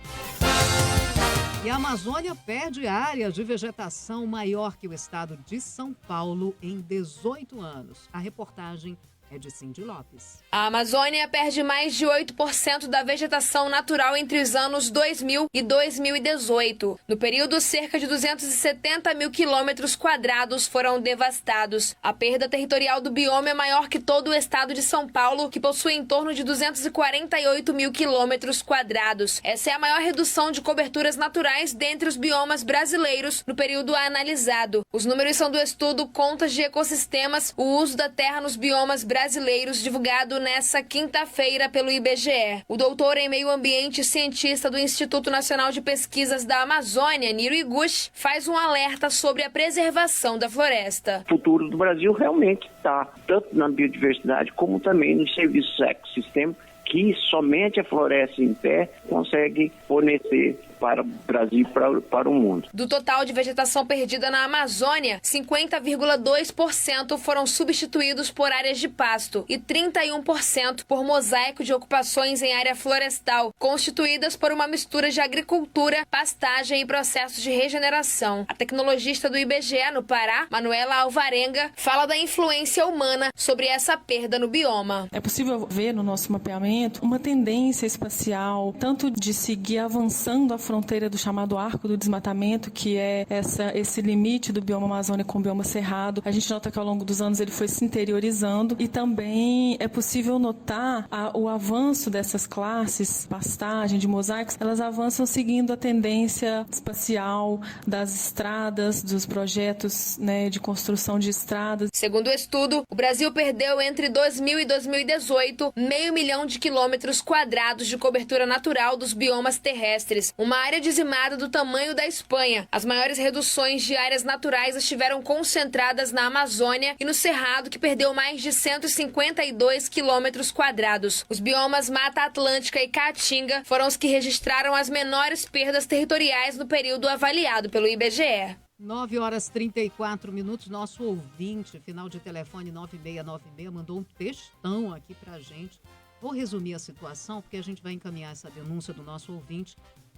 E a Amazônia perde área de vegetação maior que o estado de São Paulo em 18 anos. A reportagem é de Cindy Lopes. A Amazônia perde mais de 8% da vegetação natural entre os anos 2000 e 2018. No período, cerca de 270 mil quilômetros quadrados foram devastados. A perda territorial do bioma é maior que todo o estado de São Paulo, que possui em torno de 248 mil quilômetros quadrados. Essa é a maior redução de coberturas naturais dentre os biomas brasileiros no período analisado. Os números são do estudo Contas de Ecossistemas, o uso da terra nos biomas brasileiros, divulgado nesta quinta-feira pelo IBGE. O doutor em meio ambiente e cientista do Instituto Nacional de Pesquisas da Amazônia, Niro Iguchi, faz um alerta sobre a preservação da floresta. O futuro do Brasil realmente está tanto na biodiversidade como também nos serviços ecossistema, que somente a floresta em pé consegue fornecer para o Brasil e para o mundo. Do total de vegetação perdida na Amazônia, 50,2% foram substituídos por áreas de pasto e 31% por mosaico de ocupações em área florestal, constituídas por uma mistura de agricultura, pastagem e processos de regeneração. A tecnologista do IBGE no Pará, Manuela Alvarenga, fala da influência humana sobre essa perda no bioma. É possível ver no nosso mapeamento uma tendência espacial, tanto de seguir avançando a fronteira do chamado arco do desmatamento, que é esse limite do bioma amazônico com o bioma cerrado. A gente nota que ao longo dos anos ele foi se interiorizando e também é possível notar o avanço dessas classes, pastagem, de mosaicos, elas avançam seguindo a tendência espacial das estradas, dos projetos, né, de construção de estradas. Segundo o estudo, o Brasil perdeu entre 2000 e 2018 500 mil de quilômetros quadrados de cobertura natural dos biomas terrestres, uma área dizimada do tamanho da Espanha. As maiores reduções de áreas naturais estiveram concentradas na Amazônia e no Cerrado, que perdeu mais de 152 quilômetros quadrados. Os biomas Mata Atlântica e Caatinga foram os que registraram as menores perdas territoriais no período avaliado pelo IBGE. 9h34, nosso ouvinte, final de telefone 9696, mandou um textão aqui pra gente. Vou resumir a situação, porque a gente vai encaminhar essa denúncia do nosso ouvinte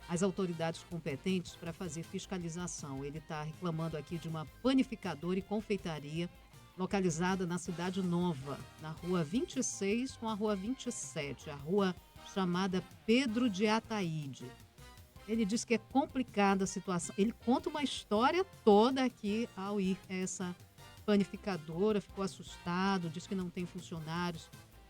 às autoridades competentes para fazer fiscalização. Ele está reclamando aqui de uma panificadora e confeitaria localizada na Cidade Nova, na rua 26 com a rua 27, a rua chamada Pedro de Ataíde. Ele diz que é complicada a situação. Ele conta uma história toda aqui ao ir a essa panificadora, ficou assustado, diz que não tem funcionários,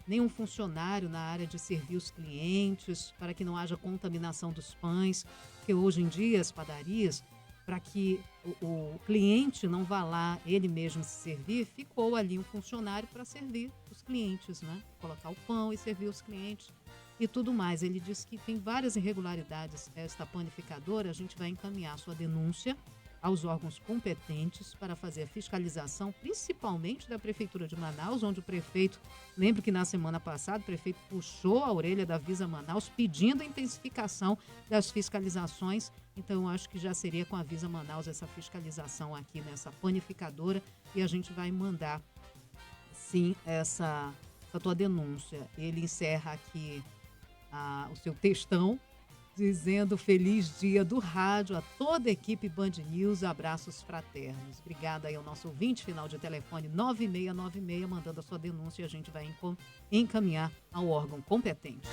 nenhum funcionário na área de servir os clientes, para que não haja contaminação dos pães, porque hoje em dia as padarias, para que o cliente não vá lá ele mesmo se servir, ficou ali um funcionário para servir os clientes, né? Colocar o pão e servir os clientes e tudo mais. Ele disse que tem várias irregularidades esta panificadora. A gente vai encaminhar sua denúncia aos órgãos competentes para fazer a fiscalização, principalmente da Prefeitura de Manaus, onde o prefeito, lembro que na semana passada o prefeito puxou a orelha da Visa Manaus pedindo a intensificação das fiscalizações. Então eu acho que já seria com a Visa Manaus essa fiscalização aqui nessa panificadora e a gente vai mandar sim essa tua denúncia. Ele encerra aqui o seu textão dizendo feliz dia do rádio a toda a equipe Band News, abraços fraternos. Obrigada aí ao nosso ouvinte, final de telefone 9696, mandando a sua denúncia e a gente vai encaminhar ao órgão competente.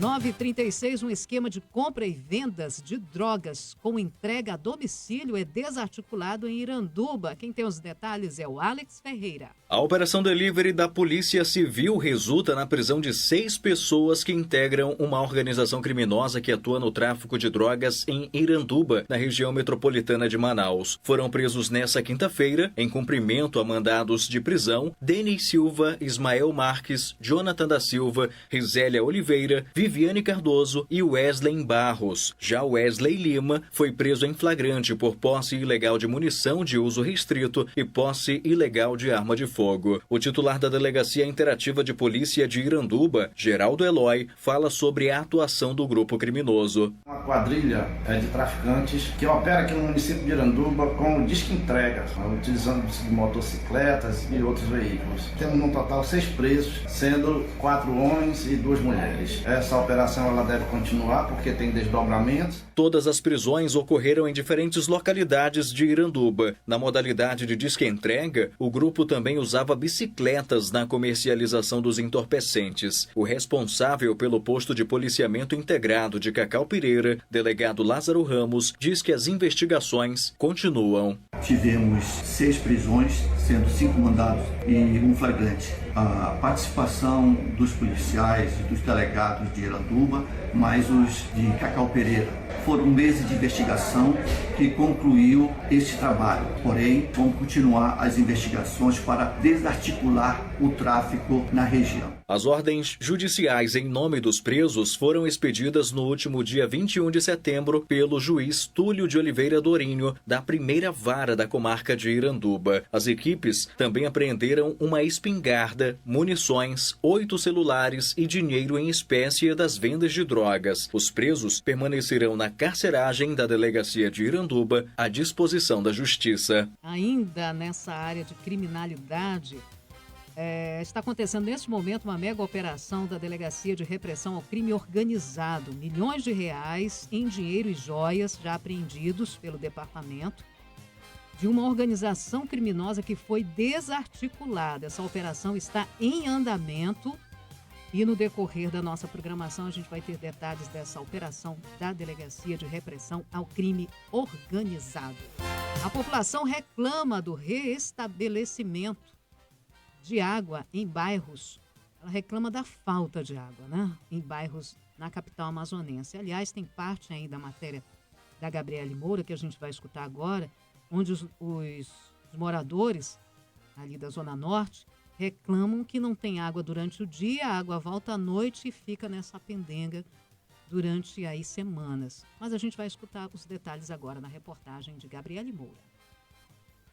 9h36, um esquema de compra e vendas de drogas com entrega a domicílio é desarticulado em Iranduba. Quem tem os detalhes é o Alex Ferreira. A operação delivery da Polícia Civil resulta na prisão de 6 pessoas que integram uma organização criminosa que atua no tráfico de drogas em Iranduba, na região metropolitana de Manaus. Foram presos nesta quinta-feira, em cumprimento a mandados de prisão, Denis Silva, Ismael Marques, Jonathan da Silva, Rizélia Oliveira, Viviane Cardoso e Wesley Barros. Já Wesley Lima foi preso em flagrante por posse ilegal de munição de uso restrito e posse ilegal de arma de fogo. O titular da Delegacia Interativa de Polícia de Iranduba, Geraldo Eloy, fala sobre a atuação do grupo criminoso. Uma quadrilha de traficantes que opera aqui no município de Iranduba com disque entrega, utilizando motocicletas e outros veículos. Temos no total 6 presos, sendo 4 homens e 2 mulheres. Essa essa operação ela deve continuar porque tem desdobramentos. Todas as prisões ocorreram em diferentes localidades de Iranduba. Na modalidade de disque-entrega, o grupo também usava bicicletas na comercialização dos entorpecentes. O responsável pelo posto de policiamento integrado de Cacau Pereira, delegado Lázaro Ramos, diz que as investigações continuam. Tivemos 6 prisões, sendo 5 mandados e um flagrante. A participação dos policiais e dos delegados de Iranduba, mais os de Cacau Pereira. Foram meses de investigação que concluiu este trabalho. Porém, vamos continuar as investigações para desarticular o tráfico na região. As ordens judiciais em nome dos presos foram expedidas no último dia 21 de setembro pelo juiz Túlio de Oliveira Dorinho, da primeira vara da comarca de Iranduba. As equipes também apreenderam uma espingarda, munições, 8 celulares e dinheiro em espécie das vendas de drogas. Os presos permanecerão na carceragem da delegacia de Iranduba à disposição da Justiça. Ainda nessa área de criminalidade, está acontecendo neste momento uma mega operação da Delegacia de Repressão ao Crime Organizado. Milhões de reais em dinheiro e joias já apreendidos pelo departamento de uma organização criminosa que foi desarticulada. Essa operação está em andamento e no decorrer da nossa programação a gente vai ter detalhes dessa operação da Delegacia de Repressão ao Crime Organizado. A população reclama do reestabelecimento de água em bairros. Ela reclama da falta de água, né? Em bairros na capital amazonense. Aliás, tem parte aí da matéria da Gabriele Moura, que a gente vai escutar agora, onde os moradores ali da Zona Norte reclamam que não tem água durante o dia, a água volta à noite e fica nessa pendenga durante aí semanas. Mas a gente vai escutar os detalhes agora na reportagem de Gabriele Moura.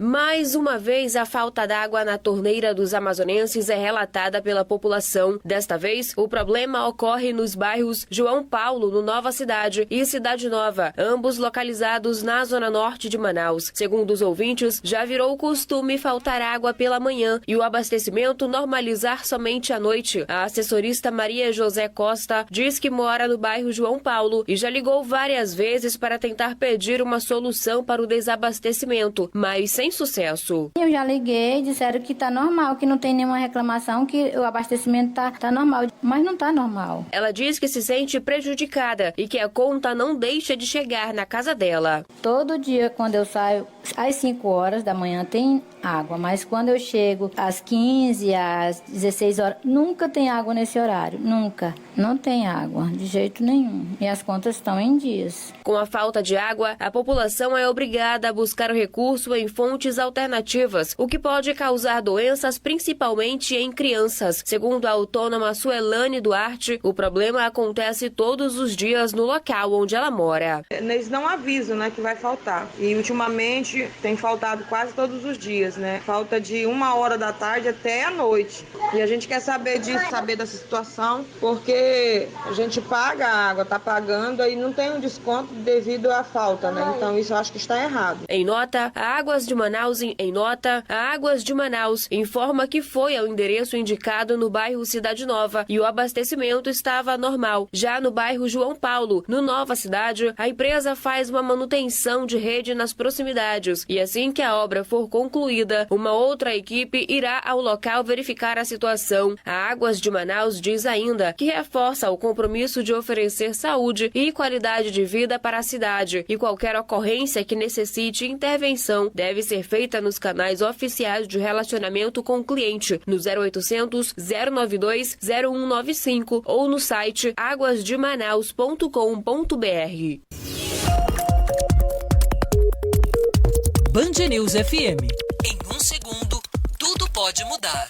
Mais uma vez, a falta d'água na torneira dos amazonenses é relatada pela população. Desta vez, o problema ocorre nos bairros João Paulo, no Nova Cidade, e Cidade Nova, ambos localizados na zona norte de Manaus. Segundo os ouvintes, já virou costume faltar água pela manhã e o abastecimento normalizar somente à noite. A assessorista Maria José Costa diz que mora no bairro João Paulo e já ligou várias vezes para tentar pedir uma solução para o desabastecimento, mas sem sucesso. Eu já liguei, disseram que tá normal, que não tem nenhuma reclamação, que o abastecimento tá normal, mas não tá normal. Ela diz que se sente prejudicada e que a conta não deixa de chegar na casa dela. Todo dia, quando eu saio, às 5 horas da manhã tem água, mas quando eu chego às 15, às 16 horas, nunca tem água nesse horário, nunca. Não tem água, de jeito nenhum. E as contas estão em dias. Com a falta de água, a população é obrigada a buscar o recurso em fontes alternativas, o que pode causar doenças principalmente em crianças. Segundo a autônoma Suelane Duarte, o problema acontece todos os dias no local onde ela mora. Eles não avisam, né, que vai faltar. E ultimamente tem faltado quase todos os dias, né? Falta de 1h da tarde até a noite. E a gente quer saber disso, saber dessa situação, porque a gente paga a água, tá pagando e não tem um desconto devido à falta, né? Então isso eu acho que está errado. Em nota, a Águas de Manaus a Águas de Manaus informa que foi ao endereço indicado no bairro Cidade Nova e o abastecimento estava normal. Já no bairro João Paulo, no Nova Cidade, a empresa faz uma manutenção de rede nas proximidades e assim que a obra for concluída, uma outra equipe irá ao local verificar a situação. A Águas de Manaus diz ainda que reforça o compromisso de oferecer saúde e qualidade de vida para a cidade e qualquer ocorrência que necessite intervenção deve ser feita nos canais oficiais de relacionamento com o cliente, no 0800 092 0195 ou no site aguasdemanaus.com.br. Band News FM. Em um segundo, tudo pode mudar.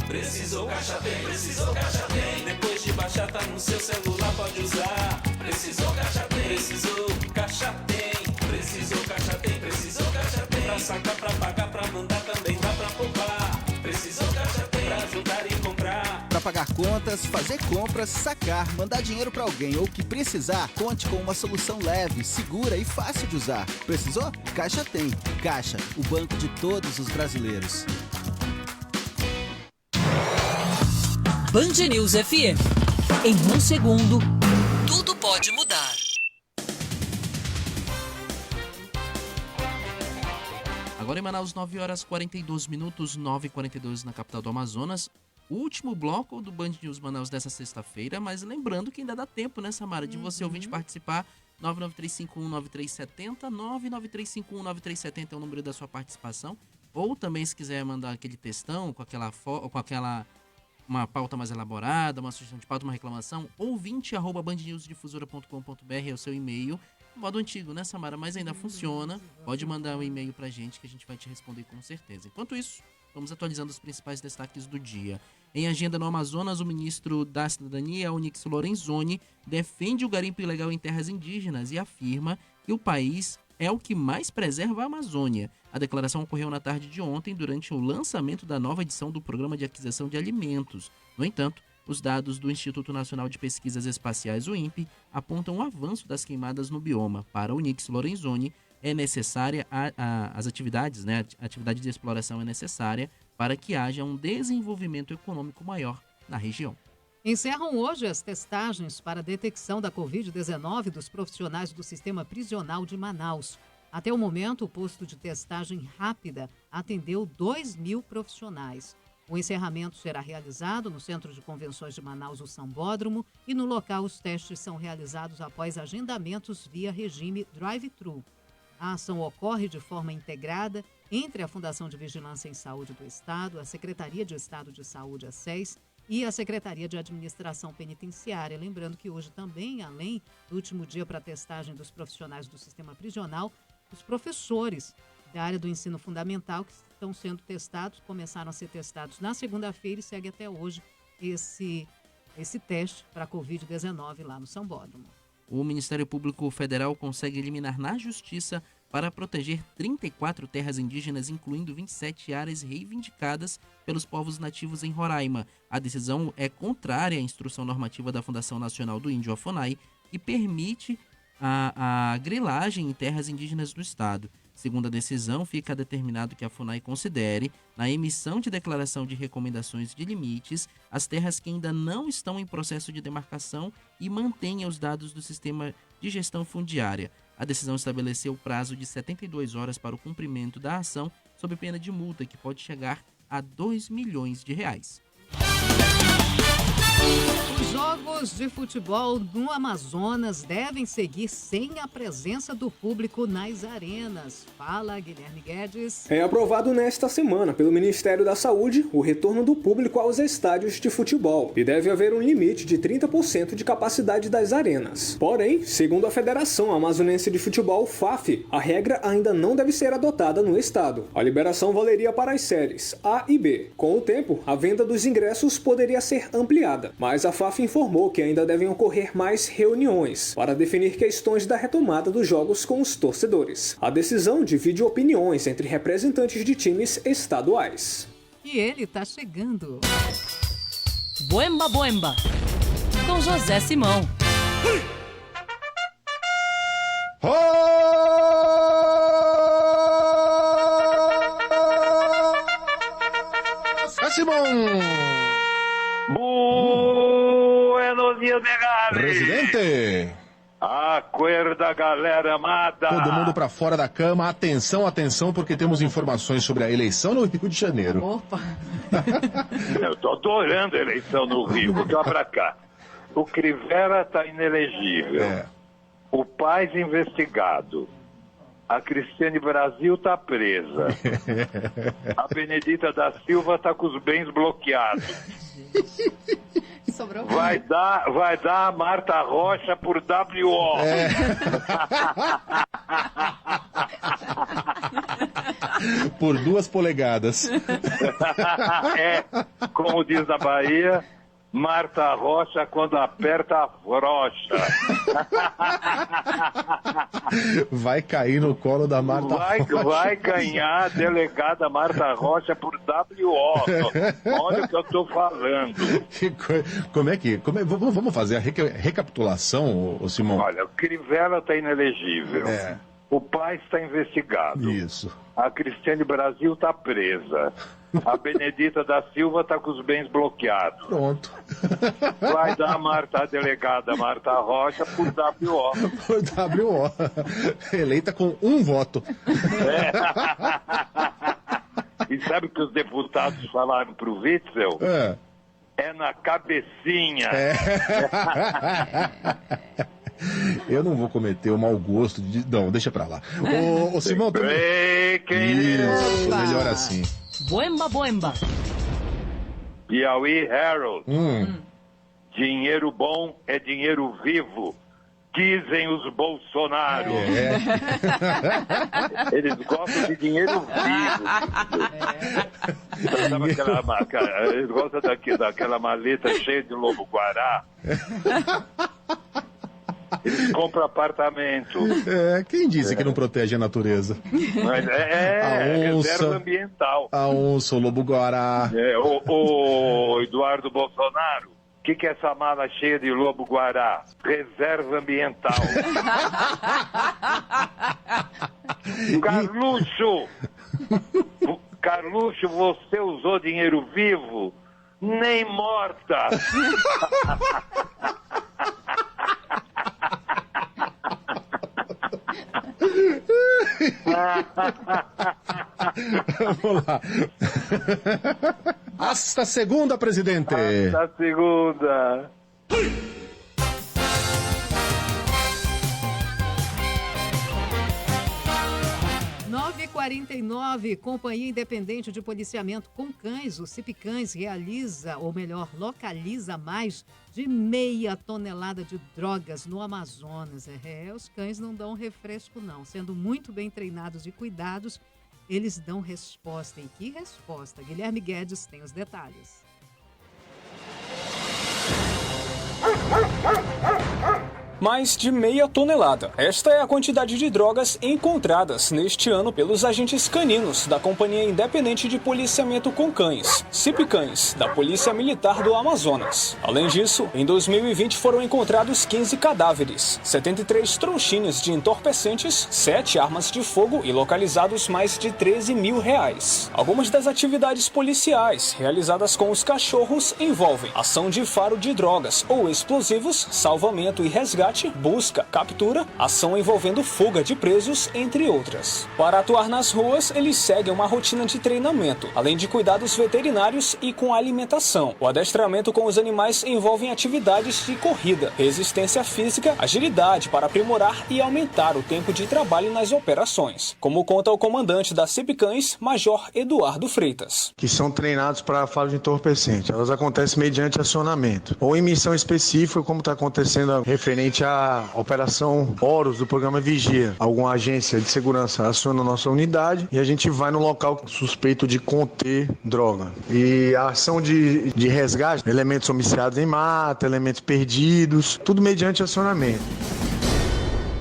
Precisou Caixa Tem, precisou Caixa Tem. Depois de baixar tá no seu celular, pode usar. Precisou Caixa Tem, precisou Caixa Tem. Precisou Caixa Tem, precisou Caixa Tem. Pra sacar, pra pagar, pra mandar também dá pra poupar. Precisou Caixa Tem, pra ajudar e comprar. Pra pagar contas, fazer compras, sacar, mandar dinheiro pra alguém ou que precisar, conte com uma solução leve, segura e fácil de usar. Precisou? Caixa Tem. Caixa, o banco de todos os brasileiros. Band News FM. Em um segundo, tudo pode mudar. Agora em Manaus, 9h42, 9h42 na capital do Amazonas. O último bloco do Band News Manaus dessa sexta-feira, mas lembrando que ainda dá tempo, né, Samara, de você ouvinte participar. 993519370, 993519370 é o número da sua participação. Ou também, se quiser mandar aquele textão com aquela uma pauta mais elaborada, uma sugestão de pauta, uma reclamação, ouvinte@bandnewsdifusora.com.br é o seu e-mail. Modo antigo, né, Samara? Mas ainda funciona. Pode mandar um e-mail pra gente que a gente vai te responder com certeza. Enquanto isso, vamos atualizando os principais destaques do dia. Em agenda no Amazonas, o ministro da Cidadania, Onyx Lorenzoni, defende o garimpo ilegal em terras indígenas e afirma que o país é o que mais preserva a Amazônia. A declaração ocorreu na tarde de ontem, durante o lançamento da nova edição do Programa de Aquisição de Alimentos. No entanto, os dados do Instituto Nacional de Pesquisas Espaciais, o INPE, apontam o avanço das queimadas no bioma. Para Onyx Lorenzoni, é necessária as atividades, né? A atividade de exploração é necessária para que haja um desenvolvimento econômico maior na região. Encerram hoje as testagens para a detecção da Covid-19 dos profissionais do Sistema Prisional de Manaus. Até o momento, o posto de testagem rápida atendeu 2.000 profissionais. O encerramento será realizado no Centro de Convenções de Manaus, o Sambódromo, e no local os testes são realizados após agendamentos via regime drive-thru. A ação ocorre de forma integrada entre a Fundação de Vigilância em Saúde do Estado, a Secretaria de Estado de Saúde, a SES, e a Secretaria de Administração Penitenciária. Lembrando que hoje também, além do último dia para a testagem dos profissionais do sistema prisional, os professores da área do ensino fundamental que estão sendo testados, começaram a ser testados na segunda-feira e segue até hoje esse teste para a Covid-19 lá no Sambódromo. O Ministério Público Federal consegue eliminar na Justiça para proteger 34 terras indígenas, incluindo 27 áreas reivindicadas pelos povos nativos em Roraima. A decisão é contrária à instrução normativa da Fundação Nacional do Índio, a FUNAI, e permite a grilagem em terras indígenas do Estado. Segundo a decisão, fica determinado que a FUNAI considere, na emissão de declaração de recomendações de limites, as terras que ainda não estão em processo de demarcação e mantenha os dados do sistema de gestão fundiária. A decisão estabeleceu o prazo de 72 horas para o cumprimento da ação, sob pena de multa que pode chegar a R$2 milhões. Os jogos de futebol no Amazonas devem seguir sem a presença do público nas arenas. Fala, Guilherme Guedes. É aprovado nesta semana pelo Ministério da Saúde o retorno do público aos estádios de futebol e deve haver um limite de 30% de capacidade das arenas. Porém, segundo a Federação Amazonense de Futebol, FAF, a regra ainda não deve ser adotada no estado. A liberação valeria para as séries A e B. Com o tempo, a venda dos ingressos poderia ser ampliada, mas a FAF informou que ainda devem ocorrer mais reuniões para definir questões da retomada dos jogos com os torcedores. A decisão divide opiniões entre representantes de times estaduais. E ele tá chegando. Buemba Buemba, com José Simão. José Simão! Buenos dias, Megali. Presidente! Acorda, galera amada. Todo mundo pra fora da cama. Atenção, atenção, porque temos informações sobre a eleição no Rio de Janeiro. Opa! Eu tô adorando a eleição no Rio. Vou cá pra cá. O Crivella tá inelegível. O Paz investigado. A Cristiane Brasil tá presa. A Benedita da Silva tá com os bens bloqueados. Sobrou. Vai dar a Marta Rocha por WO. Por 2 polegadas. Como diz na Bahia, Marta Rocha quando aperta afrouxa. Vai cair no colo da Marta Rocha. Vai ganhar a delegada Marta Rocha por WO. Olha o que eu tô falando. Vamos fazer a recapitulação, ô Simão? Olha, o Crivella tá inelegível. O Paz está investigado. Isso. A Cristiane Brasil tá presa. A Benedita da Silva está com os bens bloqueados. Pronto. Vai dar a delegada Marta Rocha por WO. Por WO. Eleita com 1 voto. E sabe o que os deputados falaram pro Witzel? É na cabecinha. Eu não vou cometer o mau gosto de... Não, deixa pra lá. Ô Simão, também... Isso, melhor assim. Boemba. Piauí Herald. Dinheiro bom é dinheiro vivo. Dizem os Bolsonaro. Eles gostam de dinheiro vivo. Sabe eles gostam daquela maleta cheia de lobo-guará. Eles compram apartamento. Quem disse que não protege a natureza? Mas reserva ambiental. A onça, o lobo-guará. O Eduardo Bolsonaro. O que é essa mala cheia de lobo-guará? Reserva ambiental. Carluxo, você usou dinheiro vivo? Nem morta. Vamos lá. Hasta segunda, presidente. Hasta segunda. 9h49, Companhia Independente de Policiamento com Cães, o CIP-Cães, realiza, ou melhor, localiza mais de 0,5 tonelada de drogas no Amazonas. Os cães não dão refresco não, sendo muito bem treinados e cuidados, eles dão resposta. E que resposta? Guilherme Guedes tem os detalhes. Mais de 0,5 tonelada. Esta é a quantidade de drogas encontradas neste ano pelos agentes caninos da Companhia Independente de Policiamento com Cães, CIP-Cães, da Polícia Militar do Amazonas. Além disso, em 2020 foram encontrados 15 cadáveres, 73 tronchinhas de entorpecentes, 7 armas de fogo e localizados mais de R$13 mil. Algumas das atividades policiais realizadas com os cachorros envolvem ação de faro de drogas ou explosivos, salvamento e resgate, busca, captura, ação envolvendo fuga de presos, entre outras. Para atuar nas ruas, eles seguem uma rotina de treinamento, além de cuidados veterinários e com alimentação. O adestramento com os animais envolve atividades de corrida, resistência física, agilidade para aprimorar e aumentar o tempo de trabalho nas operações, como conta o comandante da CIP-Cães, Major Eduardo Freitas. Que são treinados para faro de entorpecente. Elas acontecem mediante acionamento, ou em missão específica, como está acontecendo referente à Operação Horus do programa Vigia. Alguma agência de segurança aciona a nossa unidade e a gente vai no local suspeito de conter droga. E a ação de resgate, elementos homicidados em mata, elementos perdidos, tudo mediante acionamento.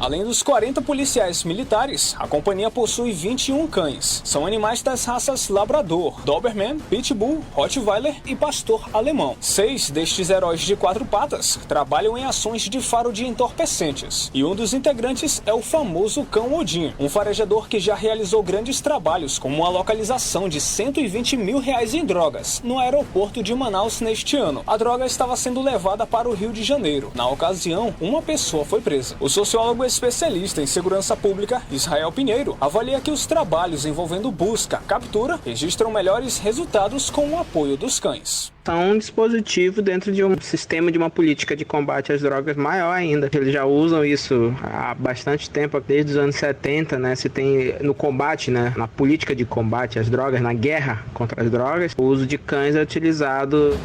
Além dos 40 policiais militares, a companhia possui 21 cães. São animais das raças Labrador, Doberman, Pitbull, Rottweiler e Pastor Alemão. 6 destes heróis de 4 patas trabalham em ações de faro de entorpecentes. E um dos integrantes é o famoso Cão Odin, um farejador que já realizou grandes trabalhos, como a localização de R$120 mil em drogas no aeroporto de Manaus neste ano. A droga estava sendo levada para o Rio de Janeiro. Na ocasião, uma pessoa foi presa. O sociólogo especialista em segurança pública, Israel Pinheiro, avalia que os trabalhos envolvendo busca, captura, registram melhores resultados com o apoio dos cães. São um dispositivo dentro de um sistema de uma política de combate às drogas maior ainda. Eles já usam isso há bastante tempo, desde os anos 70, né? Se tem no combate, né? Na política de combate às drogas, na guerra contra as drogas, o uso de cães é utilizado.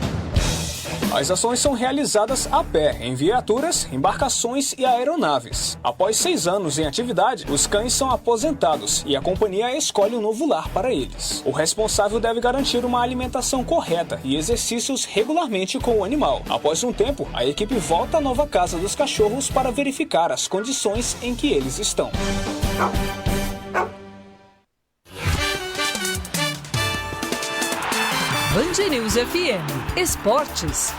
As ações são realizadas a pé, em viaturas, embarcações e aeronaves. Após 6 anos em atividade, os cães são aposentados e a companhia escolhe um novo lar para eles. O responsável deve garantir uma alimentação correta e exercícios regularmente com o animal. Após um tempo, a equipe volta à nova casa dos cachorros para verificar as condições em que eles estão. Band News FM. Esportes.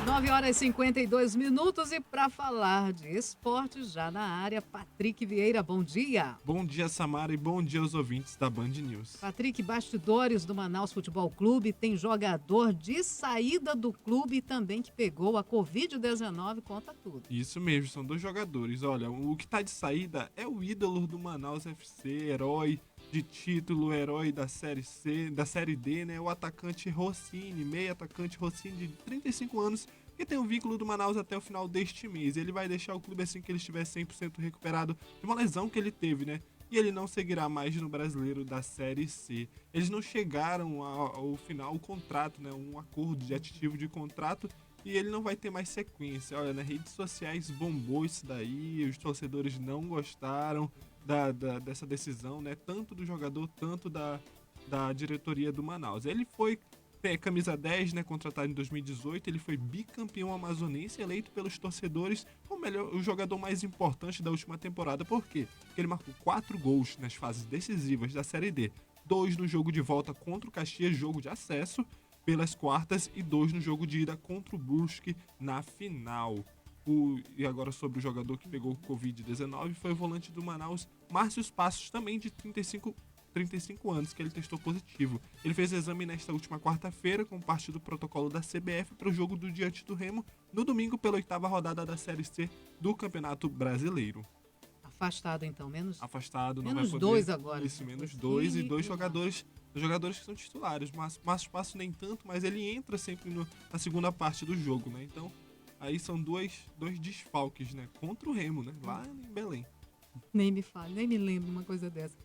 9h52 e para falar de esportes, já na área, Patrick Vieira, bom dia. Bom dia, Samara, e bom dia aos ouvintes da Band News. Patrick, bastidores do Manaus Futebol Clube, tem jogador de saída do clube também que pegou a Covid-19, conta tudo. Isso mesmo, são 2 jogadores. Olha, o que tá de saída é o ídolo do Manaus FC, herói de título, herói da Série C, da Série D, né? O atacante Rossini, meio atacante Rossini, de 35 anos, que tem um vínculo do Manaus até o final deste mês. Ele vai deixar o clube assim que ele estiver 100% recuperado de uma lesão que ele teve, né? E ele não seguirá mais no Brasileiro da Série C. Eles não chegaram ao final, o contrato, né? Um acordo de aditivo de contrato, e ele não vai ter mais sequência. Olha, nas redes sociais bombou isso daí, os torcedores não gostaram dessa decisão, né? Tanto do jogador, tanto da diretoria do Manaus. Ele foi camisa 10, né, contratado em 2018, ele foi bicampeão amazonense, eleito pelos torcedores como o jogador mais importante da última temporada. Por quê? Porque ele marcou 4 gols nas fases decisivas da Série D, 2 no jogo de volta contra o Caxias, jogo de acesso pelas quartas, e 2 no jogo de ida contra o Brusque na final. E agora sobre o jogador que pegou o Covid-19, foi o volante do Manaus, Márcio Passos, também de 35 anos, que ele testou positivo. Ele fez exame nesta última quarta-feira, como parte do protocolo da CBF, para o jogo do Diante do Remo, no domingo, pela 8ª rodada da Série C do Campeonato Brasileiro. Afastado, então, menos... Afastado, não menos vai poder... 2 agora. Isso, menos 2 e 2 jogadores que são titulares. Márcio Passos nem tanto, mas ele entra sempre na segunda parte do jogo, né? Então, aí são dois desfalques, né? Contra o Remo, né? Lá em Belém. Nem me fale, nem me lembro uma coisa dessa.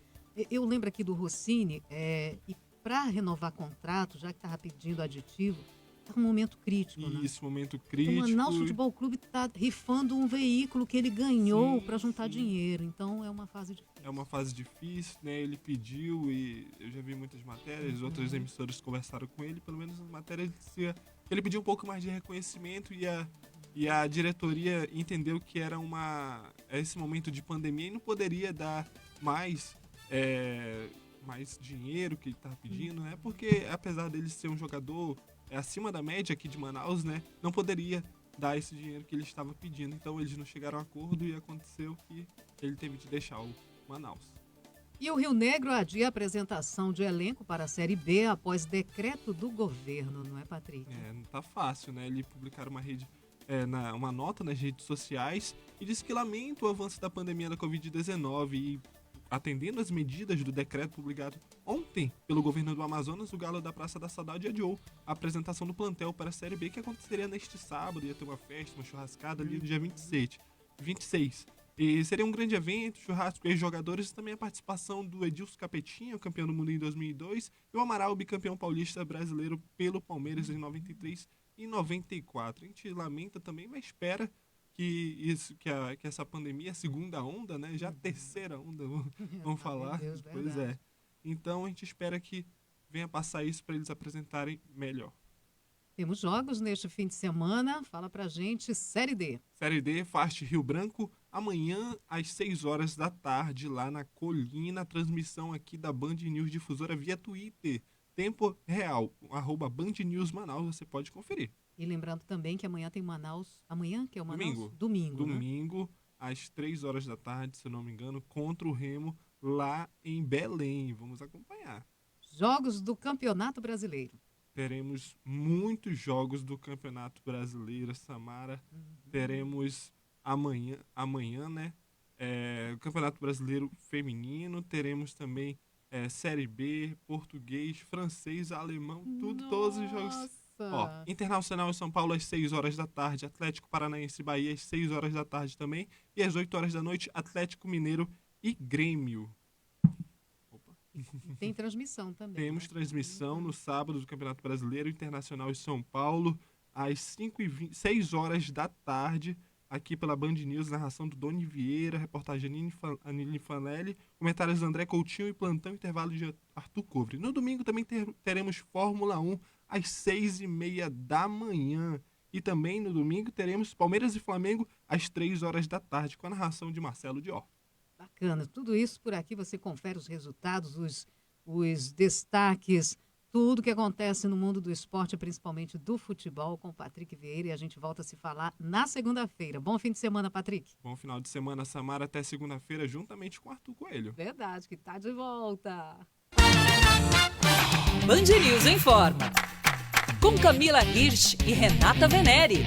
Eu lembro aqui do Rossini, e para renovar contrato, já que estava pedindo aditivo, está um momento crítico, né? Isso, momento crítico. O Manaus Futebol Clube está rifando um veículo que ele ganhou para juntar dinheiro, então é uma fase difícil. É uma fase difícil, né? Ele pediu, e eu já vi muitas matérias, outras emissoras conversaram com ele, pelo menos as matérias dizia que ele pediu um pouco mais de reconhecimento, e a diretoria entendeu que era esse momento de pandemia e não poderia dar mais dinheiro que ele estava pedindo, né? Porque apesar dele ser um jogador acima da média aqui de Manaus, né? Não poderia dar esse dinheiro que ele estava pedindo. Então eles não chegaram a acordo e aconteceu que ele teve de deixar o Manaus. E o Rio Negro adia a apresentação de elenco para a Série B após decreto do governo, não é, Patrick? Não tá fácil, né? Eles publicaram uma nota nas redes sociais e disse que lamenta o avanço da pandemia da Covid-19 e, atendendo às medidas do decreto publicado ontem pelo governo do Amazonas, o Galo da Praça da Saudade adiou a apresentação do plantel para a Série B, que aconteceria neste sábado. Ia ter uma festa, uma churrascada ali no dia 26. E seria um grande evento, churrasco e jogadores, e também a participação do Edilson Capetinha, campeão do mundo em 2002, e o Amaral, bicampeão paulista brasileiro pelo Palmeiras em 93 e 94. A gente lamenta também, mas espera que essa pandemia, a segunda onda, né? Já a terceira onda, vamos falar. Deus, pois é. Então a gente espera que venha passar isso para eles apresentarem melhor. Temos jogos neste fim de semana. Fala pra gente, Série D. Série D, Fast Rio Branco, amanhã às 6 horas da tarde, lá na Colina. Transmissão aqui da Band News Difusora via Twitter. Tempo real, @Band News Manaus, você pode conferir. E lembrando também que amanhã tem Manaus. Amanhã, que é o Manaus? Domingo, né? às 3 horas da tarde, se eu não me engano, contra o Remo, lá em Belém. Vamos acompanhar. Jogos do Campeonato Brasileiro. Teremos muitos jogos do Campeonato Brasileiro, Samara. Teremos amanhã, né? O Campeonato Brasileiro Feminino. Teremos também Série B, português, francês, alemão, todos os jogos. Internacional em São Paulo às 6 horas da tarde, Atlético Paranaense e Bahia às 6 horas da tarde também, e às 8 horas da noite, Atlético Mineiro e Grêmio. Tem transmissão também. Temos transmissão no sábado do Campeonato Brasileiro, Internacional em São Paulo, às 6 horas da tarde, aqui pela Band News, narração do Doni Vieira, reportagem Anine Fanelli, comentários do André Coutinho e plantão intervalo de Arthur Covre. No domingo também teremos Fórmula 1 às 6h30 da manhã. E também no domingo teremos Palmeiras e Flamengo às 3 horas da tarde, com a narração de Marcelo Dior. Bacana. Tudo isso por aqui você confere os resultados, os destaques tudo que acontece no mundo do esporte, principalmente do futebol, com o Patrick Vieira. E a gente volta a se falar na segunda-feira. Bom fim de semana, Patrick. Bom final de semana, Samara, até segunda-feira, juntamente com o Arthur Coelho. Verdade, que tá de volta. Band News informa. Com Camila Hirsch e Renata Venere.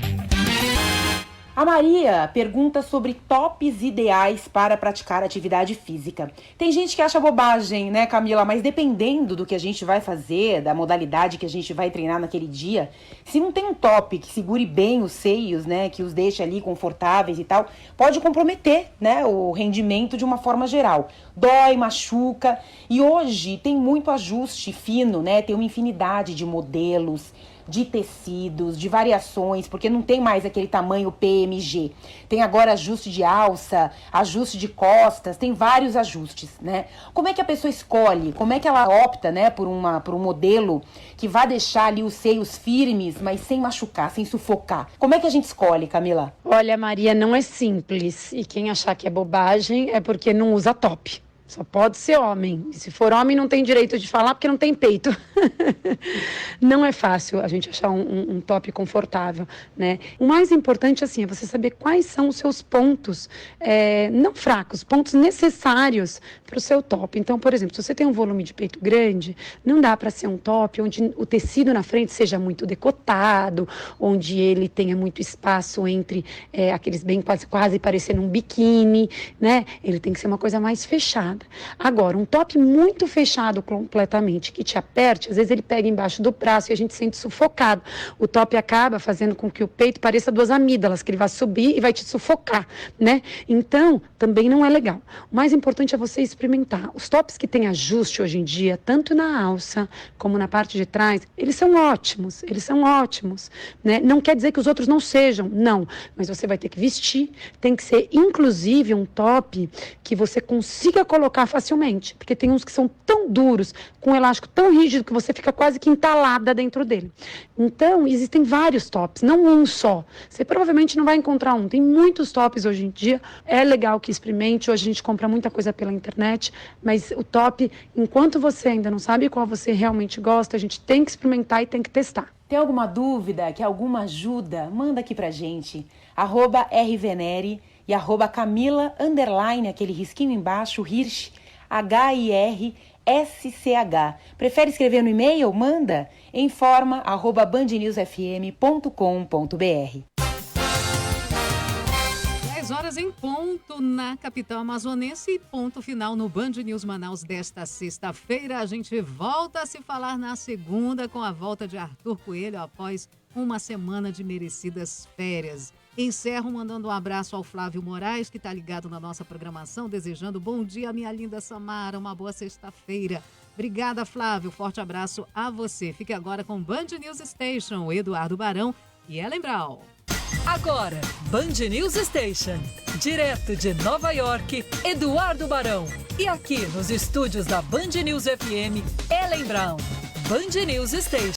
A Maria pergunta sobre tops ideais para praticar atividade física. Tem gente que acha bobagem, né, Camila? Mas dependendo do que a gente vai fazer, da modalidade que a gente vai treinar naquele dia, se não tem um top que segure bem os seios, né, que os deixe ali confortáveis e tal, pode comprometer, né, o rendimento de uma forma geral. Dói, machuca. E hoje tem muito ajuste fino, né? Tem uma infinidade de modelos, de tecidos, de variações, porque não tem mais aquele tamanho PMG. Tem agora ajuste de alça, ajuste de costas, tem vários ajustes, né? Como é que a pessoa escolhe? Como é que ela opta, né, por um modelo que vai deixar ali os seios firmes, mas sem machucar, sem sufocar? Como é que a gente escolhe, Camila? Olha, Maria, não é simples. E quem achar que é bobagem é porque não usa top. Só pode ser homem. E se for homem, não tem direito de falar porque não tem peito. Não é fácil a gente achar um top confortável, né? O mais importante, assim, é você saber quais são os seus pontos, não fracos, pontos necessários para o seu top. Então, por exemplo, se você tem um volume de peito grande, não dá para ser um top onde o tecido na frente seja muito decotado, onde ele tenha muito espaço entre aqueles bem quase parecendo um biquíni, né? Ele tem que ser uma coisa mais fechada. Agora, um top muito fechado completamente, que te aperte, às vezes ele pega embaixo do braço e a gente sente sufocado. O top acaba fazendo com que o peito pareça duas amígdalas, que ele vai subir e vai te sufocar, né? Então, também não é legal. O mais importante é você experimentar. Os tops que têm ajuste hoje em dia, tanto na alça como na parte de trás, eles são ótimos, né? Não quer dizer que os outros não sejam, não. Mas você vai ter que vestir, tem que ser inclusive um top que você consiga colocar facilmente, porque tem uns que são tão duros, com um elástico tão rígido que você fica quase que entalada dentro dele. Então, existem vários tops, não um só. Você provavelmente não vai encontrar um. Tem muitos tops hoje em dia. É legal que experimente. Hoje a gente compra muita coisa pela internet, mas o top, enquanto você ainda não sabe qual você realmente gosta, a gente tem que experimentar e tem que testar. Tem alguma dúvida, quer alguma ajuda? Manda aqui pra gente. @rvenere e @Camila_, aquele risquinho embaixo, Hirsch, HIRSCH. Prefere escrever no e-mail? Manda em forma@bandnewsfm.com.br. 10 horas em ponto na capital amazonense e ponto final no Band News Manaus desta sexta-feira. A gente volta a se falar na segunda com a volta de Arthur Coelho após uma semana de merecidas férias. Encerro mandando um abraço ao Flávio Moraes, que está ligado na nossa programação, desejando bom dia, minha linda Samara, uma boa sexta-feira. Obrigada, Flávio. Forte abraço a você. Fique agora com Band News Station, Eduardo Barão e Ellen Brown. Agora, Band News Station. Direto de Nova York, Eduardo Barão. E aqui nos estúdios da Band News FM, Ellen Brown. Band News Station.